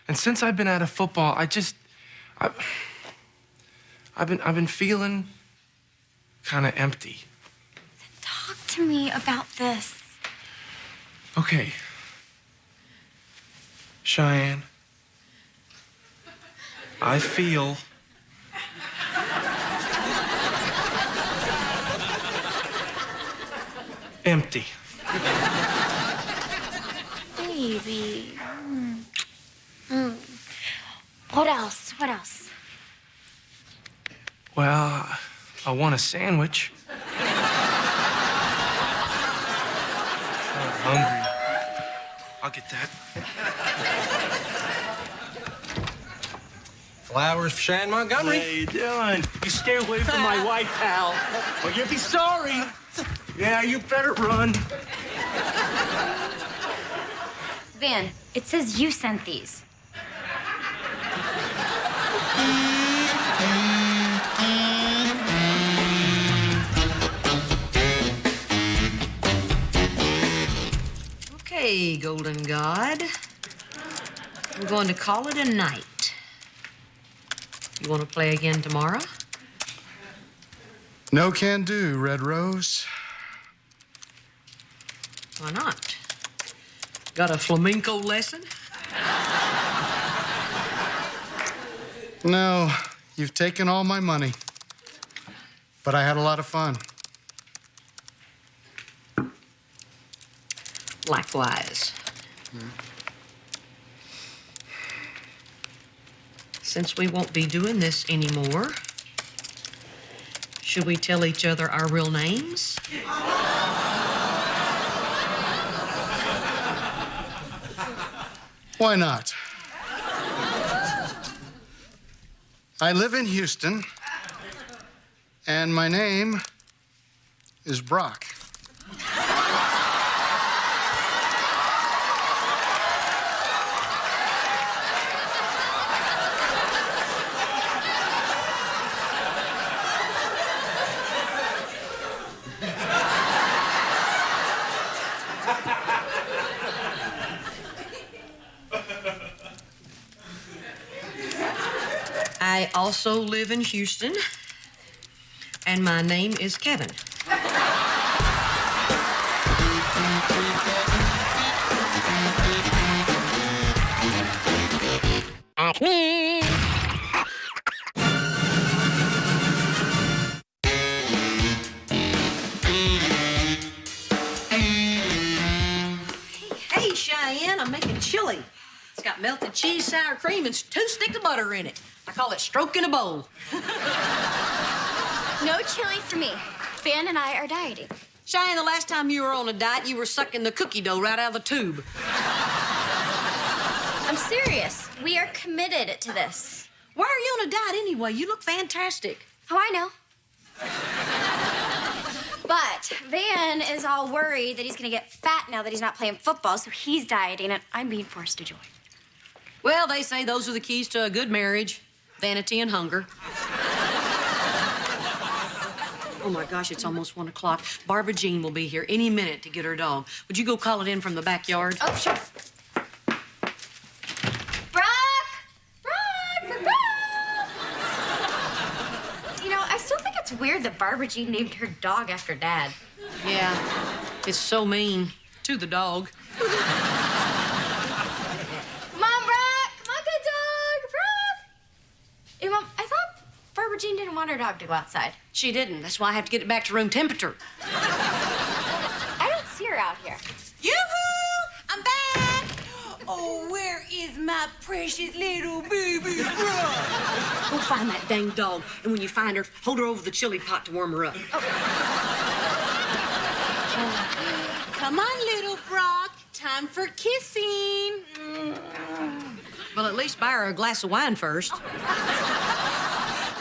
And since I've been out of football, I've been feeling kind of empty. Talk to me about this. Okay. Cheyenne, I feel empty. Baby. What else? What else? Well, I want a sandwich. I'm hungry. I'll get that. Flowers for Cheyenne Montgomery. How you doing? You stay away from my wife, pal, or you'll be sorry. Yeah, you better run. Van, it says you sent these. Okay, Golden God. We're going to call it a night. You want to play again tomorrow? No can do, Red Rose. Why not? Got a flamenco lesson? No, you've taken all my money. But I had a lot of fun. Likewise. Since we won't be doing this anymore, should we tell each other our real names? Why not? I live in Houston, and my name is Brock. also live in Houston, and my name is Kevin. Acme. Hey, Cheyenne, I'm making chili. It's got melted cheese, sour cream, and 2 sticks of butter in it. I call it stroke in a bowl. No chili for me. Van and I are dieting. Cheyenne, the last time you were on a diet, you were sucking the cookie dough right out of the tube. I'm serious. We are committed to this. Why are you on a diet anyway? You look fantastic. Oh, I know. But Van is all worried that he's gonna get fat now that he's not playing football, so he's dieting, and I'm being forced to join. Well, they say those are the keys to a good marriage, vanity and hunger. Oh, my gosh, it's almost 1 o'clock. Barbara Jean will be here any minute to get her dog. Would you go call it in from the backyard? Oh, sure. You know, I still think it's weird that Barbara Jean named her dog after Dad. Yeah, it's so mean to the dog. Come on, Brock! Come on, good dog! Brock! Hey, Mom, I thought Barbara Jean didn't want her dog to go outside. She didn't. That's why I have to get it back to room temperature. I don't see her out here. Yoo-hoo! I'm back! Oh, where is my precious little baby Brock? Go find that dang dog, and when you find her, hold her over the chili pot to warm her up. Come on, little Brock. Time for kissing. Well, at least buy her a glass of wine first.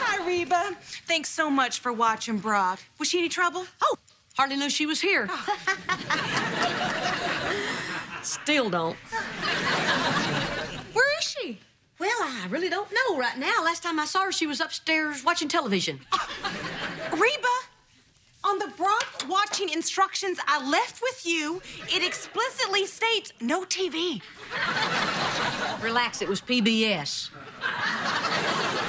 Hi, Reba. Thanks so much for watching Brock. Was she any trouble? Oh, hardly knew she was here. Still don't. Where is she? Well, I really don't know right now. Last time I saw her, she was upstairs watching television. Reba, on the Brock watching instructions I left with you, it explicitly states no TV. Relax, it was PBS.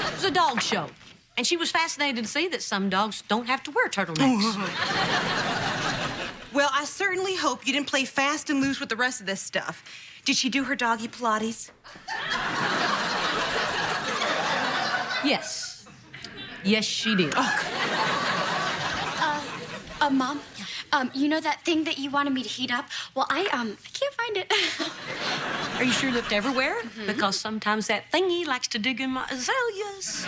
It was a dog show. And she was fascinated to see that some dogs don't have to wear turtlenecks. Well, I certainly hope you didn't play fast and loose with the rest of this stuff. Did she do her doggy Pilates? Yes. Yes, she did. Mom, you know that thing that you wanted me to heat up? Well, I can't find it. Are you sure you looked everywhere? Because sometimes that thingy likes to dig in my azaleas.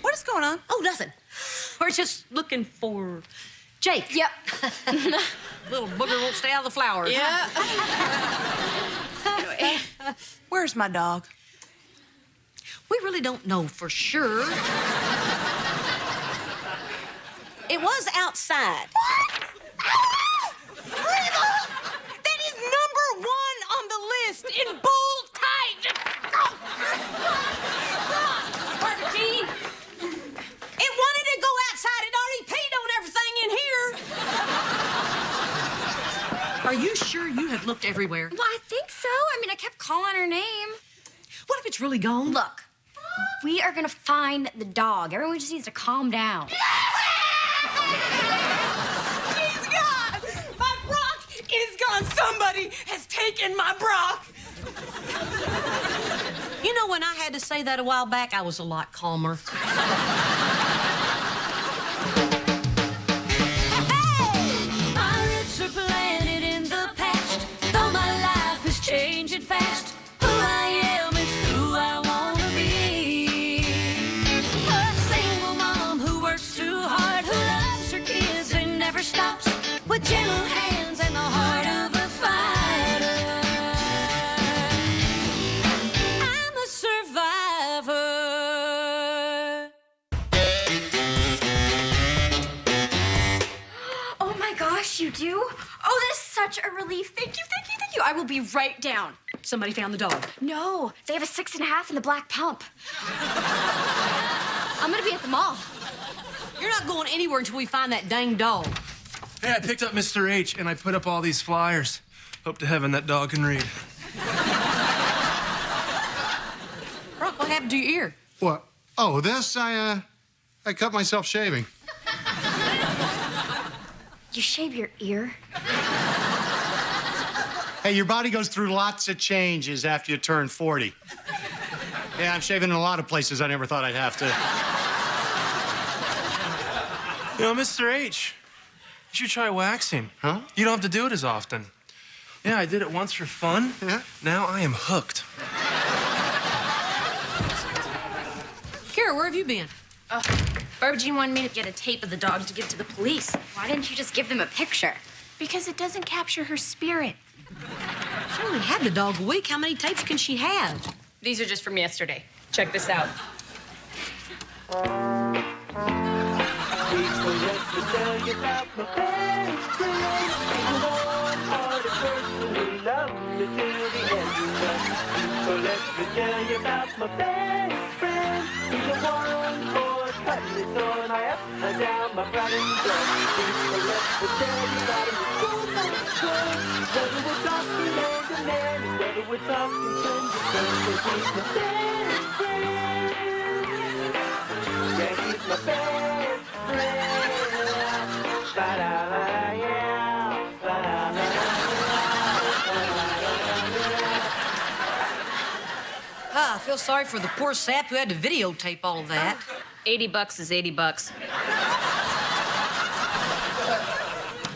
What is going on? Oh, nothing. We're just looking for Jake. Yep. Little booger won't stay out of the flowers. Yeah. Where's my dog? We really don't know for sure. It was outside. Reba! That is #1 on the list in bold type. Barbara Jean, it wanted to go outside. It already peed on everything in here. Are you sure you have looked everywhere? Well, I think so. I mean, I kept calling her name. What if it's really gone? Look, we are gonna find the dog. Everyone just needs to calm down. He's gone! My Brock is gone. Somebody has taken my Brock. You know, when I had to say that a while back, I was a lot calmer. My roots are planted in the past, though my life is changing fast. Who I am is who I wanna be. A single mom who works too hard, who loves her kids and never stops, with gentle hands and the heart of a fighter. I'm a survivor. Oh my gosh, you do? Oh, that's such a relief. Thank you, thank you, thank you. I will be right down. Somebody found the dog. No, they have a 6.5 in the black pump. I'm gonna be at the mall. You're not going anywhere until we find that dang dog. Hey, I picked up Mr. H and I put up all these flyers. Hope to heaven that dog can read. Brock, why What happened to your ear? What? Oh, this? I cut myself shaving. You shave your ear? Hey, your body goes through lots of changes after you turn 40. Yeah, I'm shaving in a lot of places I never thought I'd have to. You know, Mr. H, you should try waxing. Huh? You don't have to do it as often. Yeah, I did it once for fun. Yeah? Now I am hooked. Kara, where have you been? Barbara Jean wanted me to get a tape of the dog to give to the police. Why didn't you just give them a picture? Because it doesn't capture her spirit. She only had the dog a week. How many tapes can she have? These are just from yesterday. Check this out. I feel sorry for the poor sap who had to videotape all that. $80 is $80.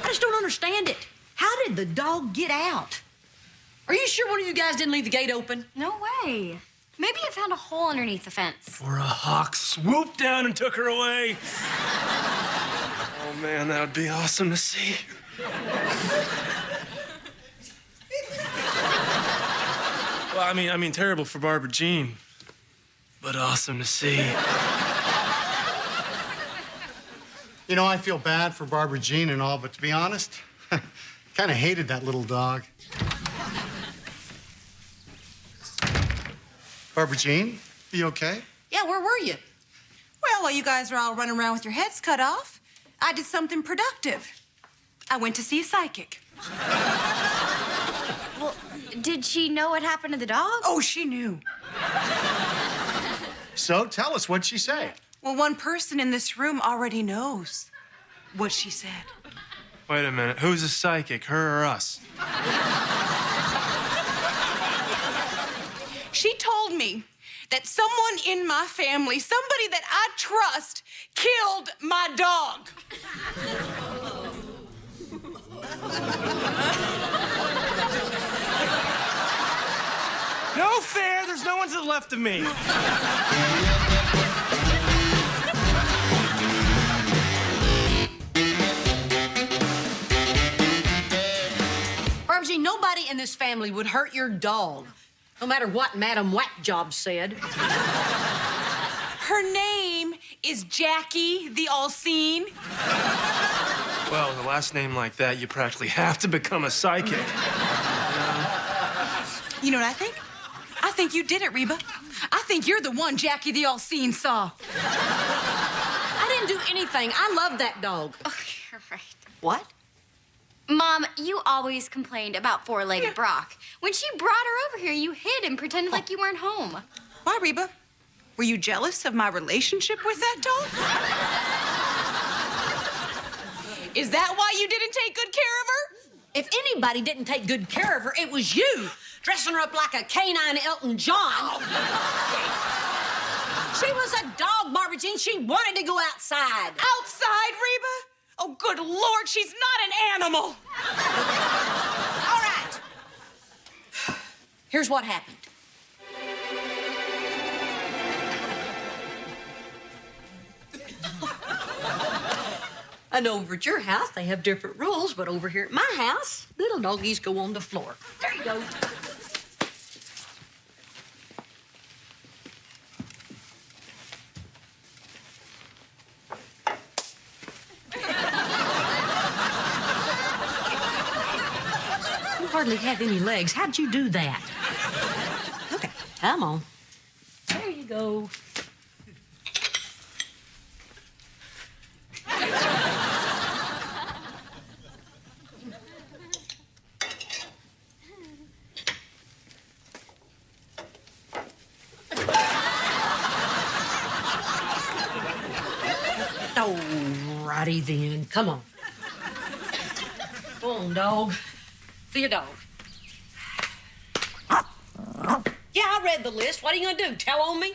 I just don't understand it. How did the dog get out? Are you sure one of you guys didn't leave the gate open? No way. Maybe it found a hole underneath the fence. Or a hawk swooped down and took her away. Oh, man, that would be awesome to see. Well, I mean, terrible for Barbara Jean, but awesome to see. You know, I feel bad for Barbara Jean and all, but to be honest, kind of hated that little dog. Barbara Jean, you okay? Yeah, where were you? Well, while you guys were all running around with your heads cut off, I did something productive. I went to see a psychic. Well, did she know what happened to the dog? Oh, she knew. So tell us, what'd she say? Well, one person in this room already knows what she said. Wait a minute, who's a psychic, her or us? She told me that someone in my family, somebody that I trust, killed my dog. No fair, there's no one to the left of me. Barbara Jean, nobody in this family would hurt your dog, no matter what Madam Whackjob said. Her name is Jackie the All-Seen. Well, with a last name like that, you practically have to become a psychic. You know what I think? I think you did it, Reba. I think you're the one Jackie the All-Seen saw. I didn't do anything. I love that dog. Oh, you're right. What? Mom, you always complained about four-legged Brock. When she brought her over here, you hid and pretended like you weren't home. Why, Reba? Were you jealous of my relationship with that dog? Is that why you didn't take good care of her? If anybody didn't take good care of her, it was you, dressing her up like a canine Elton John. She was a dog, Barbara Jean. She wanted to go outside. Outside, Reba? Oh, good Lord, she's not an animal. All right. Here's what happened. I know over at your house they have different rules, but over here at my house, little doggies go on the floor. There you go. You hardly have any legs. How'd you do that? Okay, come on. There you go. Alrighty then. Come on. Come on, dog. See your dog. Yeah, I read the list. What are you gonna do? Tell on me?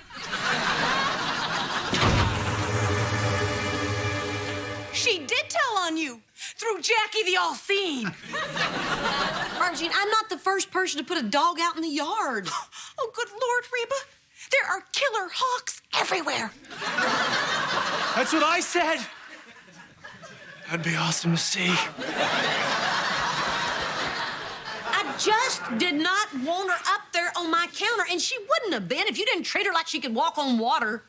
She did tell on you through Jackie the All-Seeing. Barbara Jean, I'm not the first person to put a dog out in the yard. Oh, good Lord, Reba. There are killer hawks everywhere. That's what I said. That'd be awesome to see. I just did not want her up there on my counter, and she wouldn't have been if you didn't treat her like she could walk on water.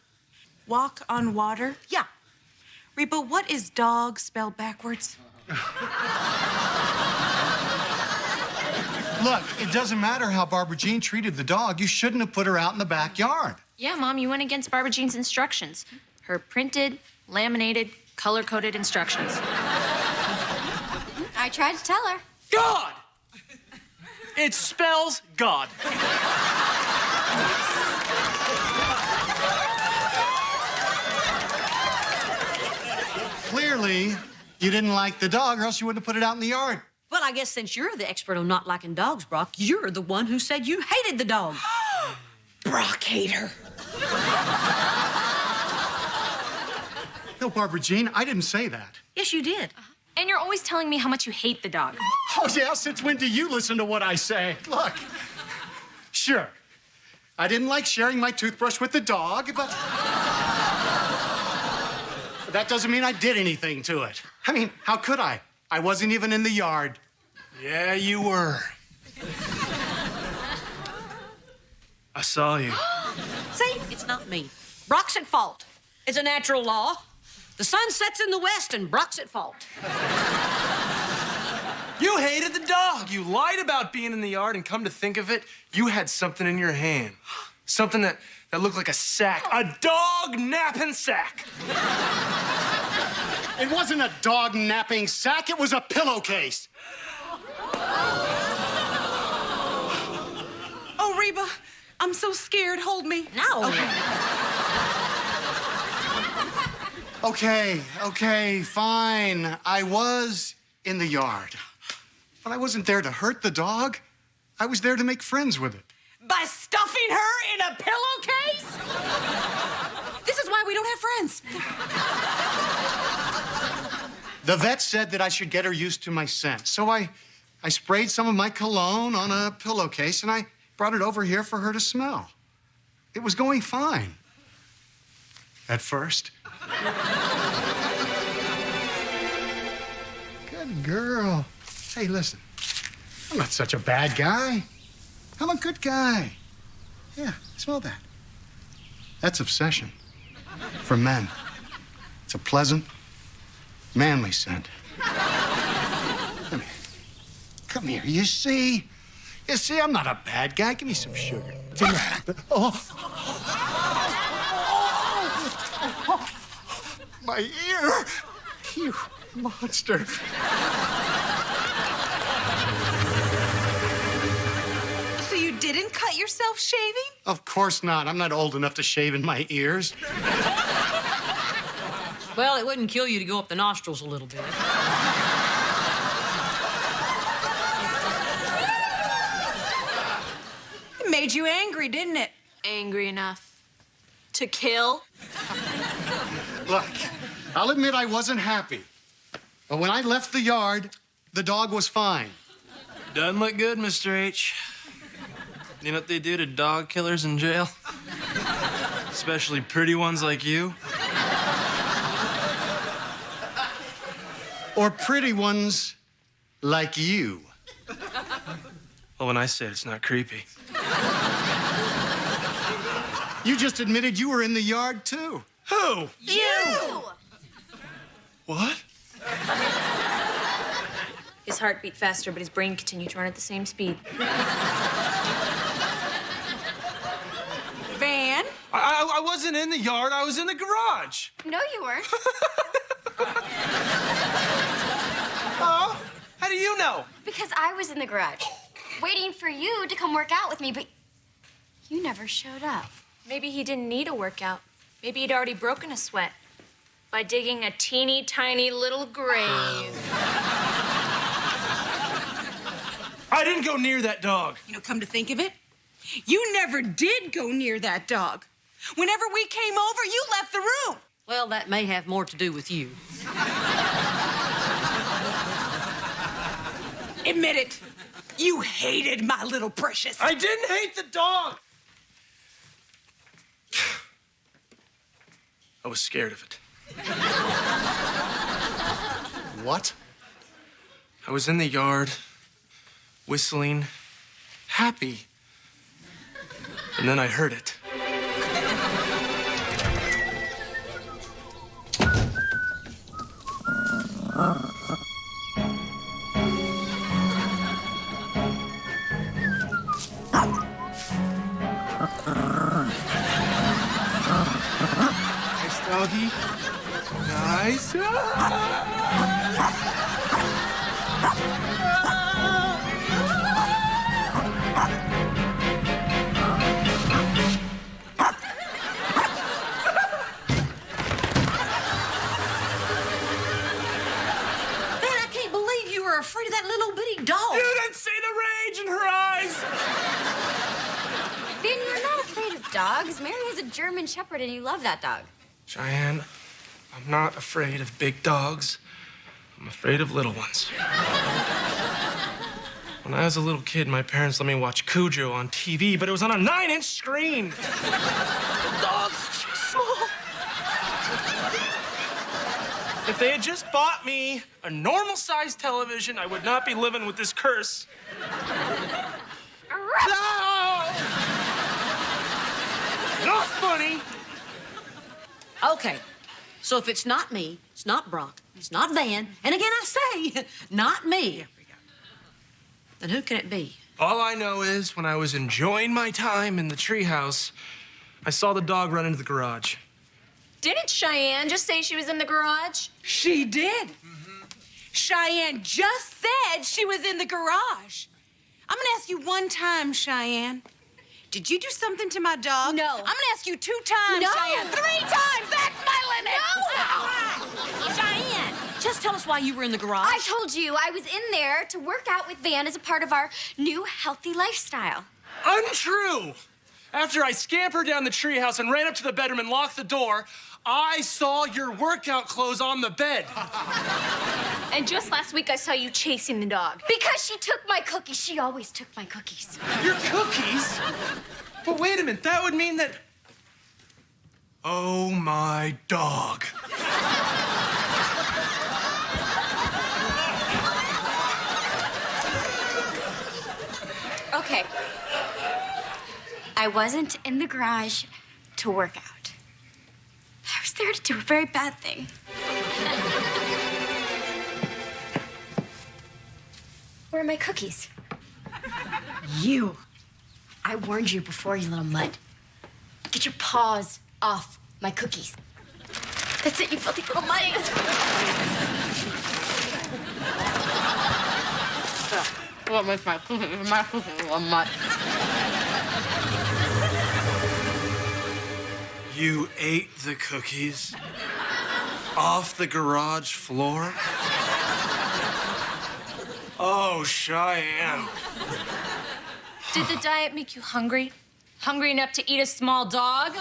Walk on water? Yeah. Reba, what is dog spelled backwards? Look, it doesn't matter how Barbara Jean treated the dog. You shouldn't have put her out in the backyard. Yeah, Mom, you went against Barbara Jean's instructions. Her printed, laminated, color-coded instructions. I tried to tell her. God! It spells God. Clearly, you didn't like the dog, or else you wouldn't have put it out in the yard. Well, I guess since you're the expert on not liking dogs, Brock, you're the one who said you hated the dog. Brock hater. No, Barbara Jean, I didn't say that. Yes, you did. And you're always telling me how much you hate the dog. Oh, yeah, since when do you listen to what I say? Look, sure, I didn't like sharing my toothbrush with the dog, but that doesn't mean I did anything to it. I mean, how could I? I wasn't even in the yard. Yeah, you were. I saw you. See, it's not me. Brock's at fault. It's a natural law. The sun sets in the west and Brock's at fault. You hated the dog. You lied about being in the yard, and come to think of it, you had something in your hand. Something that looked like a sack. A dog napping sack. It wasn't a dog napping sack, it was a pillowcase. Oh, Reba, I'm so scared. Hold me. No. Okay, fine. I was in the yard. But I wasn't there to hurt the dog. I was there to make friends with it. By stuffing her in a pillowcase? This is why we don't have friends. The vet said that I should get her used to my scent. So I sprayed some of my cologne on a pillowcase and I brought it over here for her to smell. It was going fine. At first. Good girl. Hey, listen. I'm not such a bad guy. I'm a good guy. Yeah, smell that. That's obsession. For men. It's a pleasant, manly scent. Come here. You see, I'm not a bad guy. Give me some sugar. My ear. You monster. So you didn't cut yourself shaving? Of course not. I'm not old enough to shave in my ears. Well, it wouldn't kill you to go up the nostrils a little bit. It made you angry, didn't it? Angry enough to kill? Look, I'll admit I wasn't happy. But when I left the yard, the dog was fine. Doesn't look good, Mr. H. You know what they do to dog killers in jail? Especially pretty ones like you. Or pretty ones like you. Well, when I say it, it's not creepy. You just admitted you were in the yard, too. Who? You! What? His heart beat faster, but his brain continued to run at the same speed. Van? I wasn't in the yard. I was in the garage. No, you weren't. Oh, how do you know? Because I was in the garage, waiting for you to come work out with me, but you never showed up. Maybe he didn't need a workout. Maybe he'd already broken a sweat. By digging a teeny tiny little grave. I didn't go near that dog. You know, come to think of it, you never did go near that dog. Whenever we came over, you left the room. Well, that may have more to do with you. Admit it. You hated my little precious. I didn't hate the dog. I was scared of it. What? I was in the yard, whistling, happy. And then I heard it. Nice doggy. Nice. Afraid of that little bitty dog. You didn't see the rage in her eyes. Van, you're not afraid of dogs. Mary has a German Shepherd, and you love that dog. Cheyenne, I'm not afraid of big dogs. I'm afraid of little ones. When I was a little kid, my parents let me watch Cujo on TV, but it was on a 9-inch screen. The dog's too small. If they had just bought me a normal-sized television, I would not be living with this curse. No! Not funny. Okay, so if it's not me, it's not Brock, it's not Van, and again I say, not me, then who can it be? All I know is when I was enjoying my time in the treehouse, I saw the dog run into the garage. Didn't Cheyenne just say she was in the garage? She did. Cheyenne just said she was in the garage. I'm gonna ask you one time, Cheyenne. Did you do something to my dog? No. I'm gonna ask you 2 times, No. Cheyenne. 3 times! That's my limit! No! Cheyenne, just tell us why you were in the garage. I told you I was in there to work out with Van as a part of our new healthy lifestyle. Untrue! After I scampered down the treehouse and ran up to the bedroom and locked the door, I saw your workout clothes on the bed. And just last week, I saw you chasing the dog. Because she took my cookies. She always took my cookies. Your cookies? But wait a minute, that would mean that... Oh, my dog. Okay. I wasn't in the garage to work out. I was there to do a very bad thing. Where are my cookies? You. I warned you before, you little mutt. Get your paws off my cookies. That's it, you filthy little mutt. What was my cookies? My cookies, little mutt. You ate the cookies off the garage floor? Oh, Cheyenne. Did the diet make you hungry? Hungry enough to eat a small dog?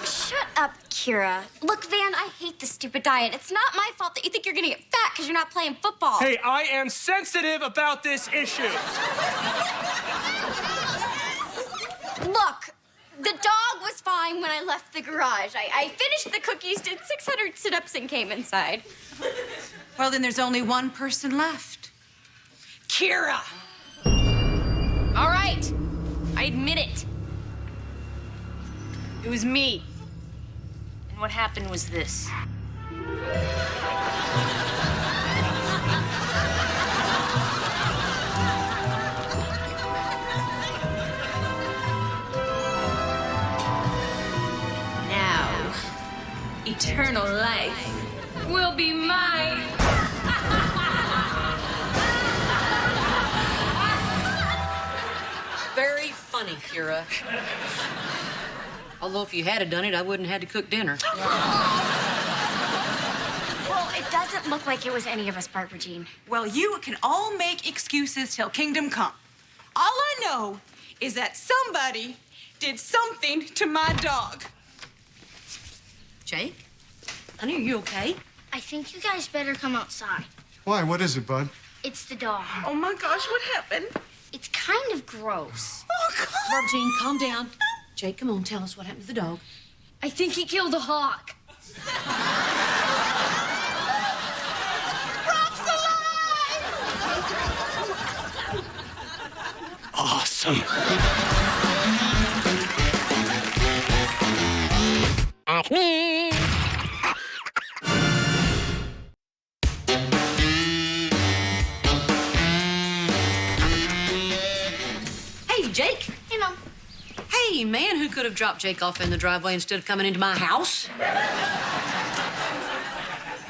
Shut up, Kira. Look, Van, I hate this stupid diet. It's not my fault that you think you're gonna get fat because you're not playing football. Hey, I am sensitive about this issue. Look, the dog was fine when I left the garage. I finished the cookies, did 600 sit-ups, and came inside. Well, then there's only one person left. Kira! All right, I admit it. It was me. And what happened was this. Now, eternal life will be mine. Very funny, Kira. Although if you had done it, I wouldn't have had to cook dinner. Well, it doesn't look like it was any of us, Barbara Jean. Well, you can all make excuses till kingdom come. All I know is that somebody did something to my dog. Jake? Honey, are you okay? I think you guys better come outside. Why? What is it, bud? It's the dog. Oh, my gosh, what happened? It's kind of gross. Oh, God. Barbara Jean, calm down. Jake, come on, tell us what happened to the dog. I think he killed a hawk. Brock's alive! Awesome. Acme. Hey, Jake. Hey, Mom. Hey, man, who could have dropped Jake off in the driveway instead of coming into my house?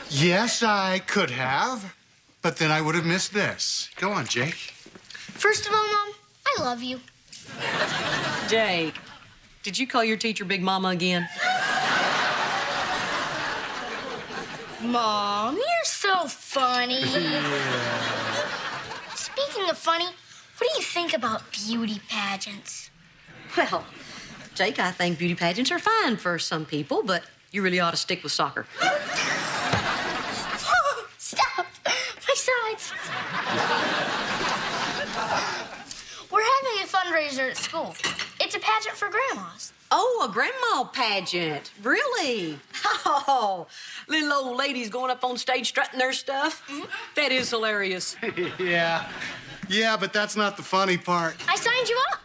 Yes, I could have, but then I would have missed this. Go on, Jake. First of all, Mom, I love you. Jake, did you call your teacher Big Mama again? Mom, you're so funny. Speaking of funny, what do you think about beauty pageants? Well, Jake, I think beauty pageants are fine for some people, but you really ought to stick with soccer. Stop! My sides. We're having a fundraiser at school. It's a pageant for grandmas. Oh, a grandma pageant. Really? Oh, little old ladies going up on stage strutting their stuff. That is hilarious. Yeah. Yeah, but that's not the funny part. I signed you up.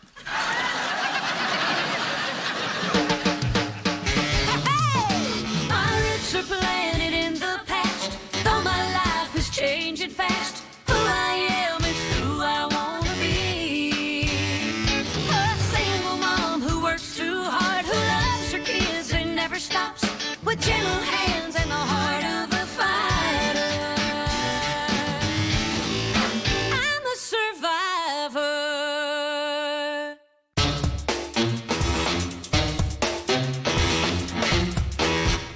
My roots are planted in the past, though my life is changing fast. Who I am is who I wanna be. A single mom who works too hard, who loves her kids and never stops, with gentle hands and the heart of a fighter. I'm a survivor.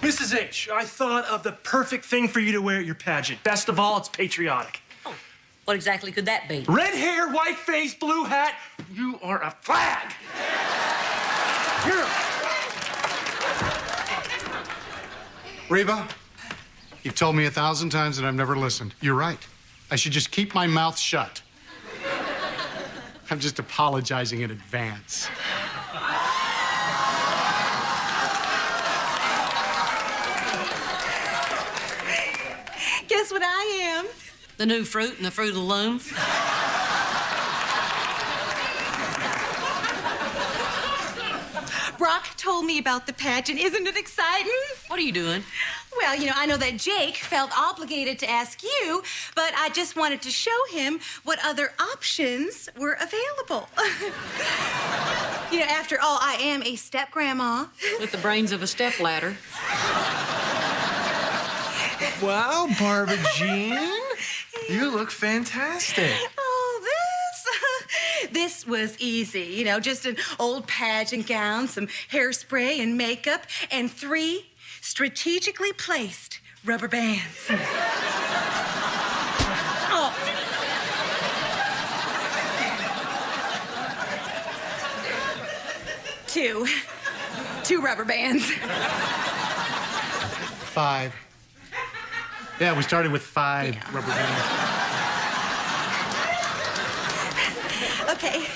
Mrs. H, I thought of the perfect thing for you to wear at your pageant. Best of all, it's patriotic. What exactly could that be? Red hair, white face, blue hat. You are a flag. Here. Reba, you've told me 1,000 times and I've never listened. You're right. I should just keep my mouth shut. I'm just apologizing in advance. Guess what I am? The new fruit and the Fruit of the Loom. Brock told me about the pageant. Isn't it exciting? What are you doing? Well, you know, I know that Jake felt obligated to ask you, but I just wanted to show him what other options were available. You know, after all, I am a step-grandma. With the brains of a stepladder. Wow, Barbara Jean. You look fantastic. Oh, this was easy. You know, just an old pageant gown, some hairspray and makeup, and 3 strategically placed rubber bands. Oh. Two rubber bands. 5. Yeah, we started with 5 rubber bands. Okay,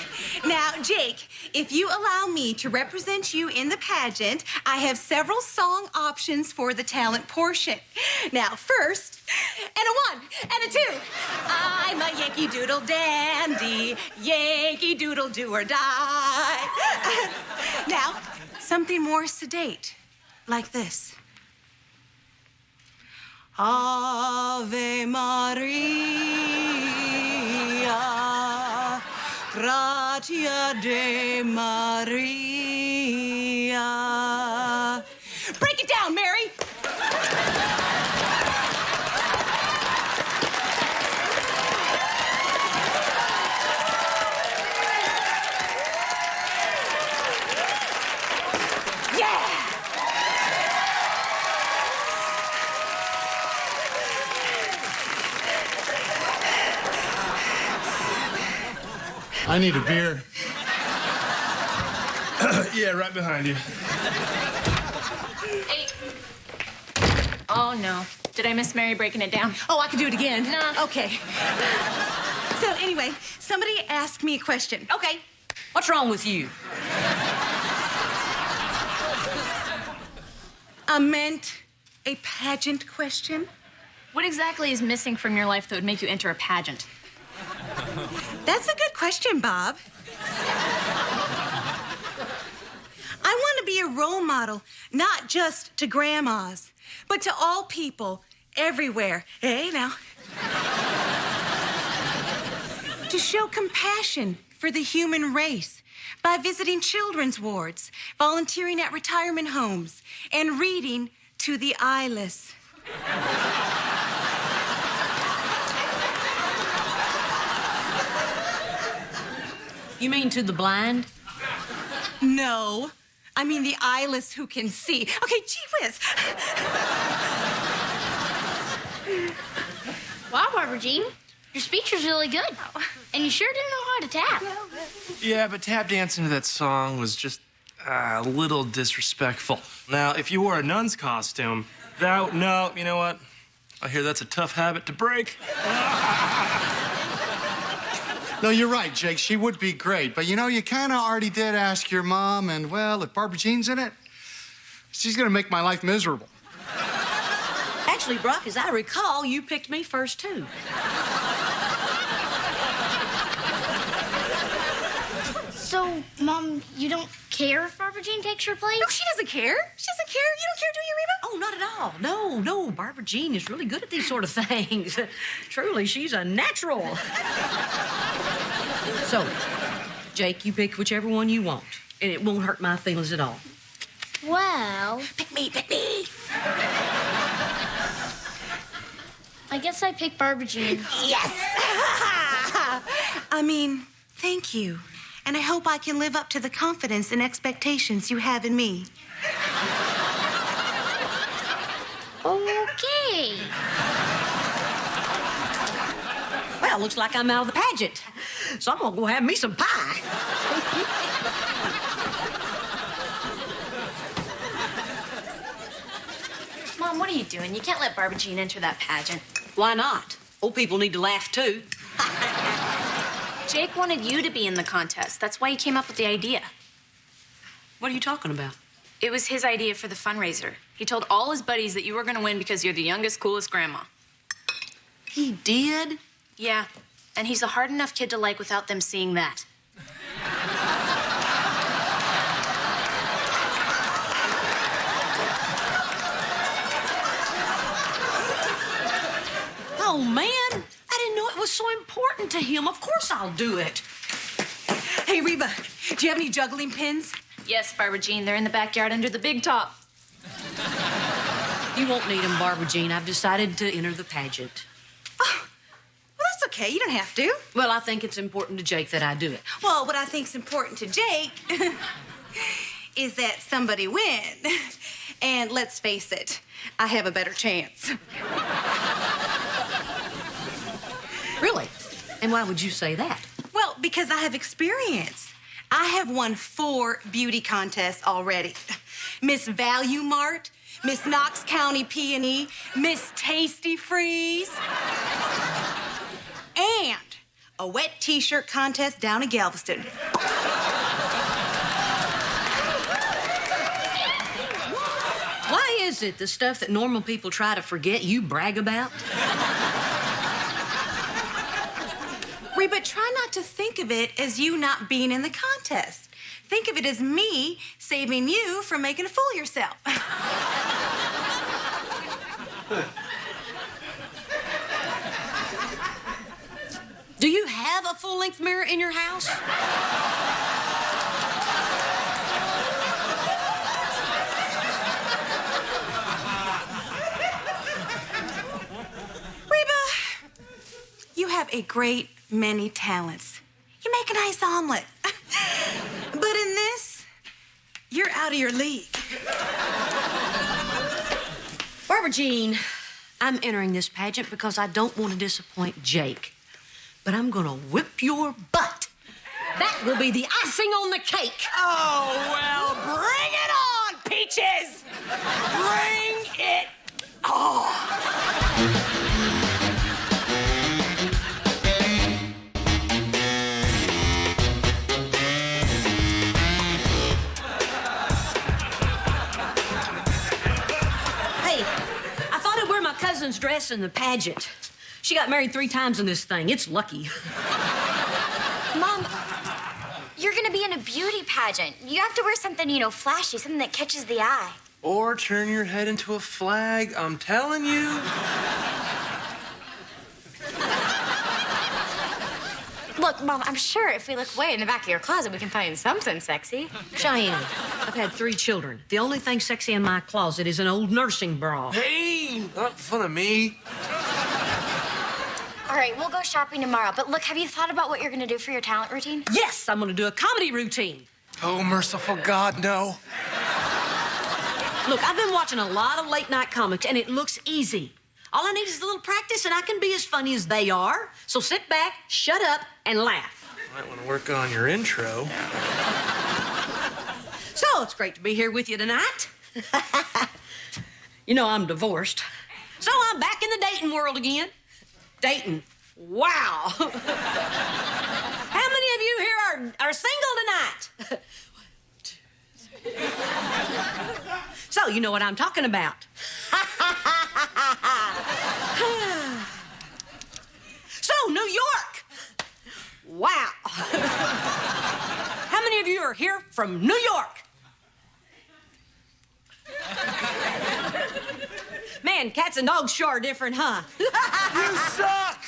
now, Jake, if you allow me to represent you in the pageant, I have several song options for the talent portion. Now, first, and a 1, and a 2. I'm a Yankee Doodle dandy, Yankee Doodle do or die. Now, something more sedate, like this. Ave Maria, gratia de Maria. Break it down, Mary. I need a beer. Yeah, right behind you. Hey. Oh, no. Did I miss Mary breaking it down? Oh, I can do it again. No. Okay. So anyway, somebody asked me a question. Okay. What's wrong with you? I meant a pageant question. What exactly is missing from your life that would make you enter a pageant? That's a good question, Bob. I want to be a role model, not just to grandmas, but to all people everywhere. Hey, now. To show compassion for the human race by visiting children's wards, volunteering at retirement homes, and reading to the eyeless. You mean to the blind? No, I mean the eyeless who can see. Okay, gee whiz. Wow, Barbara Jean, your speech was really good. And you sure do know how to tap. Yeah, but tap dancing to that song was just a little disrespectful. Now, if you wore a nun's costume, no, you know what? I hear that's a tough habit to break. No, you're right, Jake. She would be great. But, you know, you kind of already did ask your mom, and, well, if Barbara Jean's in it, she's going to make my life miserable. Actually, Brock, as I recall, you picked me first, too. So, Mom, you don't care if Barbara Jean takes your place? No, she doesn't care. She doesn't care. You don't care, do you, Reba? Oh, not at all. No. Barbara Jean is really good at these sort of things. Truly, she's a natural. So, Jake, you pick whichever one you want, and it won't hurt my feelings at all. Well, Pick me, pick me. I guess I pick Barbara Jean. Yes. I mean, thank you. And I hope I can live up to the confidence and expectations you have in me. Okay. Well, looks like I'm out of the pageant, so I'm gonna go have me some pie. Mom, what are you doing? You can't let Barbara Jean enter that pageant. Why not? Old people need to laugh, too. Jake wanted you to be in the contest. That's why he came up with the idea. What are you talking about? It was his idea for the fundraiser. He told all his buddies that you were going to win because you're the youngest, coolest grandma. He did? Yeah, and he's a hard enough kid to like without them seeing that. Oh, man. I didn't know it was so important to him. Of course I'll do it. Hey, Reba, do you have any juggling pins? Yes, Barbara Jean, they're in the backyard under the big top. You won't need them, Barbara Jean. I've decided to enter the pageant. Oh, well, that's okay. You don't have to. Well, I think it's important to Jake that I do it. Well, what I think's important to Jake is that somebody win. And let's face it, I have a better chance. Really? And why would you say that? Well, because I have experience. I have won 4 beauty contests already. Miss Value Mart, Miss Knox County P&E, Miss Tasty Freeze, and a wet t-shirt contest down in Galveston. Why is it the stuff that normal people try to forget you brag about? Reba, try not to think of it as you not being in the contest. Think of it as me saving you from making a fool of yourself. Do you have a full-length mirror in your house? Reba, you have a great many talents. You make a nice omelet. But in this, you're out of your league. Barbara Jean, I'm entering this pageant because I don't want to disappoint Jake. But I'm gonna whip your butt. That will be the icing on the cake. Oh, well, bring it on, Peaches! Bring it on! Hey, I thought I'd wear my cousin's dress in the pageant. She got married 3 times in this thing. It's lucky. Mom, you're gonna be in a beauty pageant. You have to wear something, flashy, something that catches the eye. Or turn your head into a flag, I'm telling you. Look, Mom, I'm sure if we look way in the back of your closet, we can find something sexy. Cheyenne, I've had 3 children. The only thing sexy in my closet is an old nursing bra. Hey, not fun of me. All right, we'll go shopping tomorrow. But look, have you thought about what you're gonna do for your talent routine? Yes, I'm gonna do a comedy routine. Oh, merciful God, no. Look, I've been watching a lot of late-night comics, and it looks easy. All I need is a little practice, and I can be as funny as they are. So sit back, shut up, and laugh. Might want to work on your intro. So, it's great to be here with you tonight. You know I'm divorced. So I'm back in the dating world again. Dating. Wow. How many of you here are single tonight? So, you know what I'm talking about. So, New York. Wow. How many of you are here from New York? Man, cats and dogs sure are different, huh? You suck!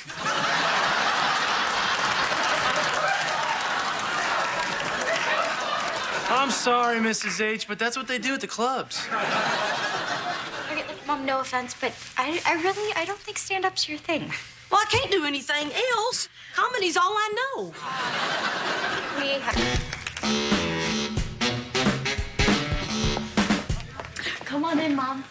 I'm sorry, Mrs. H, but that's what they do at the clubs. Okay, look, Mom, no offense, but I don't think stand-up's your thing. Well, I can't do anything else. Comedy's all I know. We have... Come on in, Mom.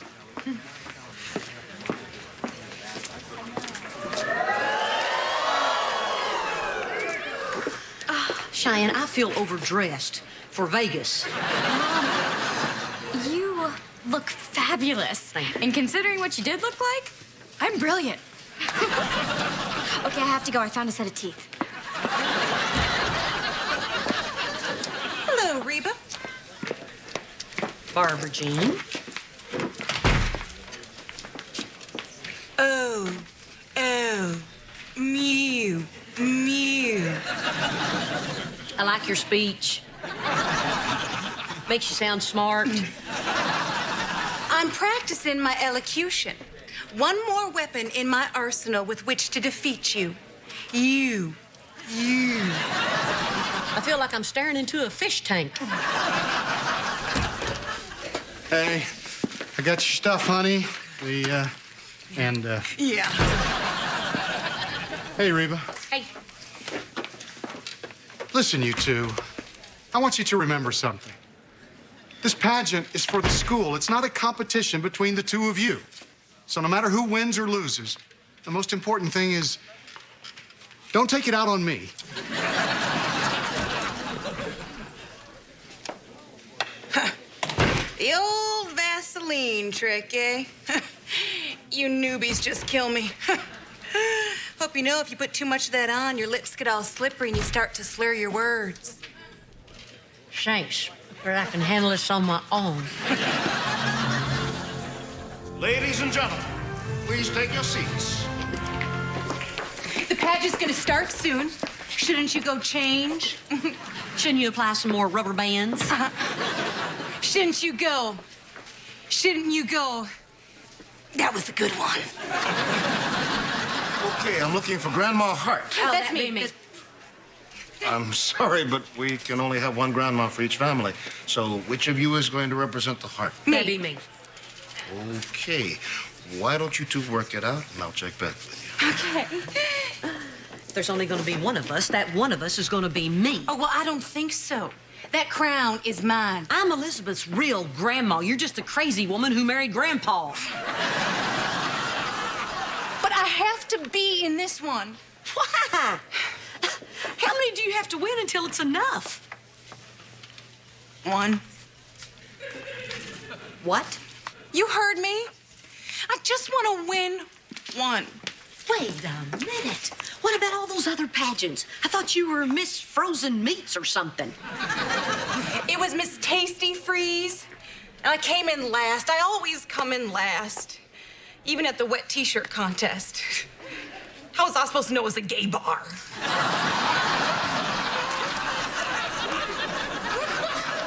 Cheyenne, I feel overdressed for Vegas. Mom, you look fabulous. And considering what you did look like, I'm brilliant. Okay, I have to go. I found a set of teeth. Hello, Reba. Barbara Jean. Oh, mew, mew. I like your speech. Makes you sound smart. I'm practicing my elocution. One more weapon in my arsenal with which to defeat you. You. I feel like I'm staring into a fish tank. Hey, I got your stuff, honey. Yeah. Hey, Reba. Hey. Listen, you two. I want you to remember something. This pageant is for the school. It's not a competition between the two of you. So no matter who wins or loses, the most important thing is don't take it out on me. The old Vaseline trick, eh? You newbies just kill me. Hope you know if you put too much of that on, your lips get all slippery and you start to slur your words. Thanks, but I can handle this on my own. Ladies and gentlemen, please take your seats. The pageant's gonna start soon. Shouldn't you go change? Shouldn't you apply some more rubber bands? Shouldn't you go? Shouldn't you go? That was a good one. Okay, I'm looking for Grandma Hart. Oh, That's me. I'm sorry, but we can only have one grandma for each family. So which of you is going to represent the Hart? That'd be me. Okay. Why don't you two work it out, and I'll check back with you. Okay. If there's only going to be one of us, that one of us is going to be me. Oh, well, I don't think so. That crown is mine. I'm Elizabeth's real grandma. You're just a crazy woman who married Grandpa. But I have to be in this one. Why? How many do you have to win until it's enough? One. What? You heard me. I just want to win one. Wait a minute. What about all those other pageants? I thought you were Miss Frozen Meats or something. It was Miss Tasty Freeze, and I came in last. I always come in last, even at the wet t-shirt contest. How was I supposed to know it was a gay bar?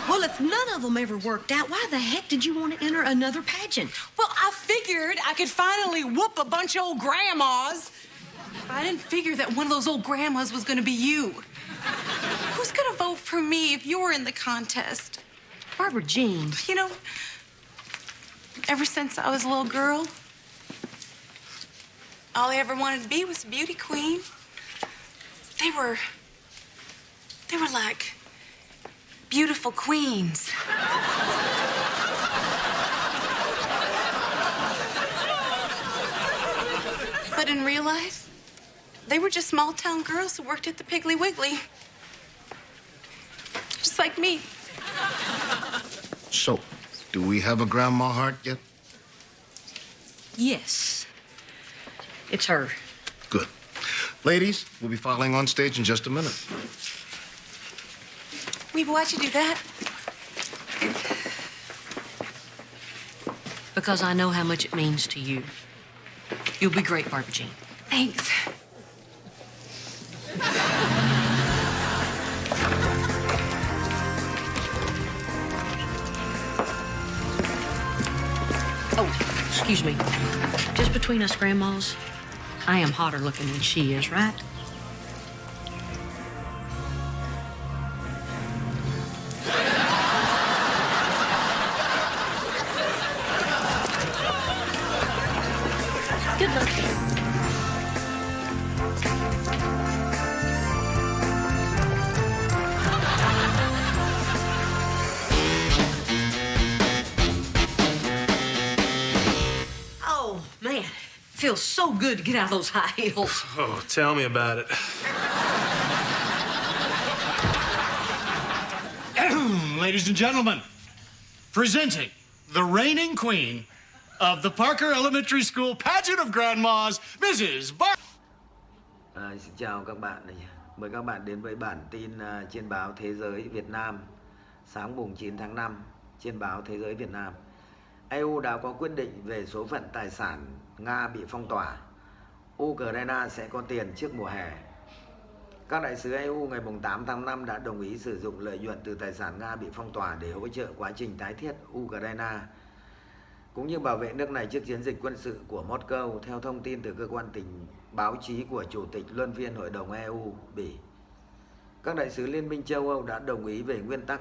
Well, if none of them ever worked out, why the heck did you want to enter another pageant? Well, I figured I could finally whoop a bunch of old grandmas. But I didn't figure that one of those old grandmas was going to be you. Who's going to vote for me if you were in the contest? Barbara Jean. You know, ever since I was a little girl, all I ever wanted to be was a beauty queen. They were like beautiful queens. But in real life, they were just small-town girls who worked at the Piggly Wiggly. Just like me. So, do we have a Grandma Hart yet? Yes. It's her. Good. Ladies, we'll be filing on stage in just a minute. Reba, why'd you do that? Because I know how much it means to you. You'll be great, Barbara Jean. Thanks. Oh, excuse me. Just between us grandmas, I am hotter looking than she is, right? Good luck. Oh, man. Feels so good to get out of those high heels. Oh, tell me about it. Ladies and gentlemen, presenting the reigning queen of the Parker Elementary School Pageant of Grandmas, Mrs. Xin chào các bạn. Mời các bạn đến với bản tin trên báo Thế giới Việt Nam sáng mùng 9 tháng 5 trên báo Thế giới Việt Nam. EU đã có quyết định về số phận tài sản Nga bị phong tỏa. Ukraine sẽ có tiền trước mùa hè. Các đại sứ EU ngày 8 tháng 5 đã đồng ý sử dụng lợi nhuận từ tài sản Nga bị phong tỏa để hỗ trợ quá trình tái thiết Ukraine, cũng như bảo vệ nước này trước chiến dịch quân sự của Moscow, theo thông tin từ cơ quan tình báo chí của Chủ tịch Luân phiên Hội đồng EU, Bỉ. Các đại sứ Liên minh châu Âu đã đồng ý về nguyên tắc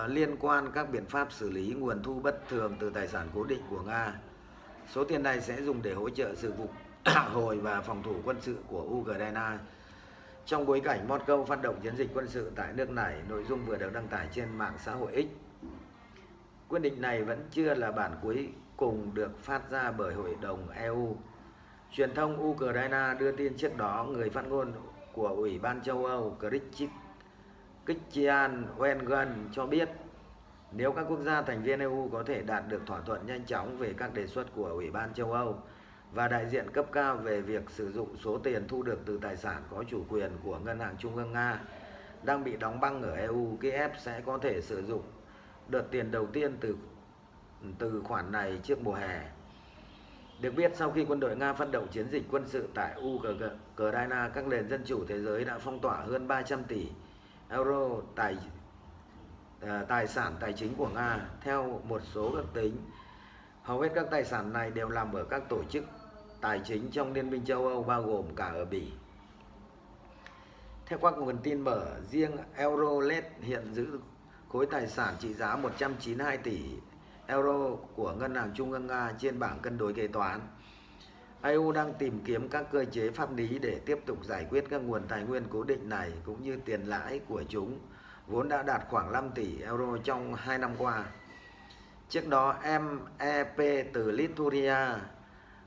liên quan các biện pháp xử lý nguồn thu bất thường từ tài sản cố định của Nga. Số tiền này sẽ dùng để hỗ trợ sự phục hồi và phòng thủ quân sự của Ukraine. Trong bối cảnh Moscow phát động chiến dịch quân sự tại nước này, nội dung vừa được đăng tải trên mạng xã hội X. Quyết định này vẫn chưa là bản cuối cùng được phát ra bởi Hội đồng EU. Truyền thông Ukraine đưa tin trước đó, người phát ngôn của Ủy ban châu Âu Christian Wengen cho biết nếu các quốc gia thành viên EU có thể đạt được thỏa thuận nhanh chóng về các đề xuất của Ủy ban châu Âu và đại diện cấp cao về việc sử dụng số tiền thu được từ tài sản có chủ quyền của Ngân hàng Trung ương Nga đang bị đóng băng ở EU, Kiev sẽ có thể sử dụng đợt tiền đầu tiên từ khoản này trước mùa hè. Được biết, sau khi quân đội Nga phát động chiến dịch quân sự tại Ukraine, các nền dân chủ thế giới đã phong tỏa hơn 300 tỷ euro tài sản tài chính của Nga. Theo một số ước tính, hầu hết các tài sản này đều nằm ở các tổ chức tài chính trong Liên minh châu Âu, bao gồm cả ở Bỉ. Theo các nguồn tin mở, riêng Eurolet hiện giữ khối tài sản trị giá 192 tỷ euro của Ngân hàng Trung ương Nga trên bảng cân đối kế toán. EU đang tìm kiếm các cơ chế pháp lý để tiếp tục giải quyết các nguồn tài nguyên cố định này, cũng như tiền lãi của chúng, vốn đã đạt khoảng 5 tỷ euro trong 2 năm qua. Trước đó, MEP từ Lithuania,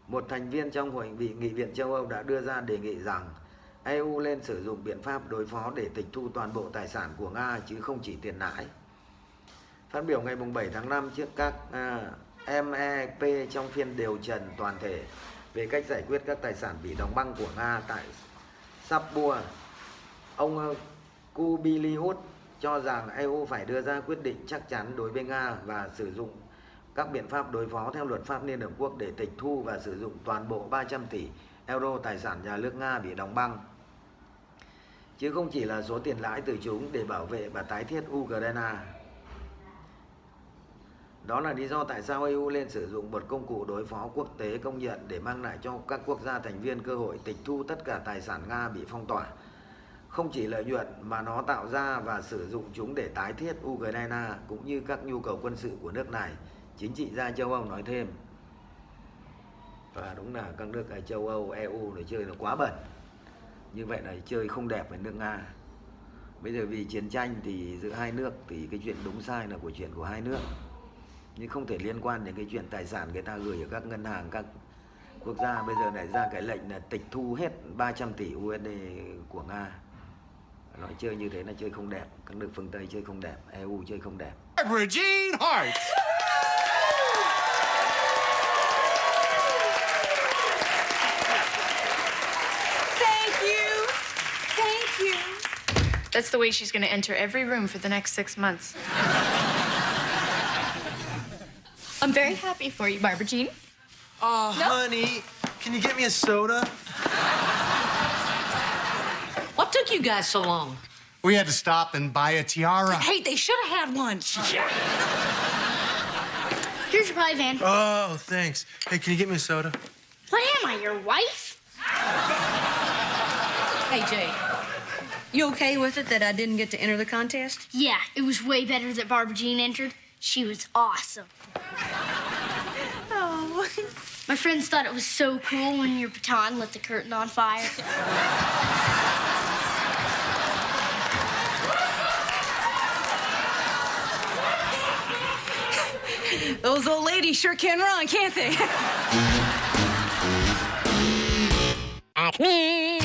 một thành viên trong Hội nghị Nghị viện châu Âu, đã đưa ra đề nghị rằng EU lên sử dụng biện pháp đối phó để tịch thu toàn bộ tài sản của Nga chứ không chỉ tiền lãi. Phát biểu ngày 7 tháng 5 trước các MEP trong phiên điều trần toàn thể về cách giải quyết các tài sản bị đóng băng của Nga tại Sapua, ông Kubilius cho rằng EU phải đưa ra quyết định chắc chắn đối với Nga và sử dụng các biện pháp đối phó theo luật pháp Liên Hợp Quốc để tịch thu và sử dụng toàn bộ 300 tỷ euro tài sản nhà nước Nga bị đóng băng, chứ không chỉ là số tiền lãi từ chúng để bảo vệ và tái thiết Ukraine. Đó là lý do tại sao EU lên sử dụng một công cụ đối phó quốc tế công nhận để mang lại cho các quốc gia thành viên cơ hội tịch thu tất cả tài sản Nga bị phong tỏa. Không chỉ lợi nhuận mà nó tạo ra và sử dụng chúng để tái thiết Ukraine cũng như các nhu cầu quân sự của nước này, chính trị gia châu Âu nói thêm. Và đúng là các nước ở châu Âu, EU này chơi nó quá bẩn. Như vậy là chơi không đẹp với nước Nga. Bây giờ vì chiến tranh thì giữa hai nước thì cái chuyện đúng sai là chuyện của hai nước. Nhưng không thể liên quan đến cái chuyện tài sản người ta gửi ở các ngân hàng, các quốc gia. Bây giờ lại ra cái lệnh là tịch thu hết 300 tỷ USD của Nga. Nói chơi như thế là chơi không đẹp. Các nước phương Tây chơi không đẹp, EU chơi không đẹp. Regine Hart. Thank you. Thank you. That's the way she's gonna enter every room for the next 6 months. I'm very happy for you, Barbara Jean. Oh, honey, can you get me a soda? What took you guys so long? We had to stop and buy a tiara. Hey, they should have had one. Here's your pie, Van. Oh, thanks. Hey, can you get me a soda? What am I, your wife? Hey, Jay, you okay with it that I didn't get to enter the contest? Yeah, it was way better that Barbara Jean entered. She was awesome. Oh. My friends thought it was so cool when your baton lit the curtain on fire. Those old ladies sure can run, can't they? Acme.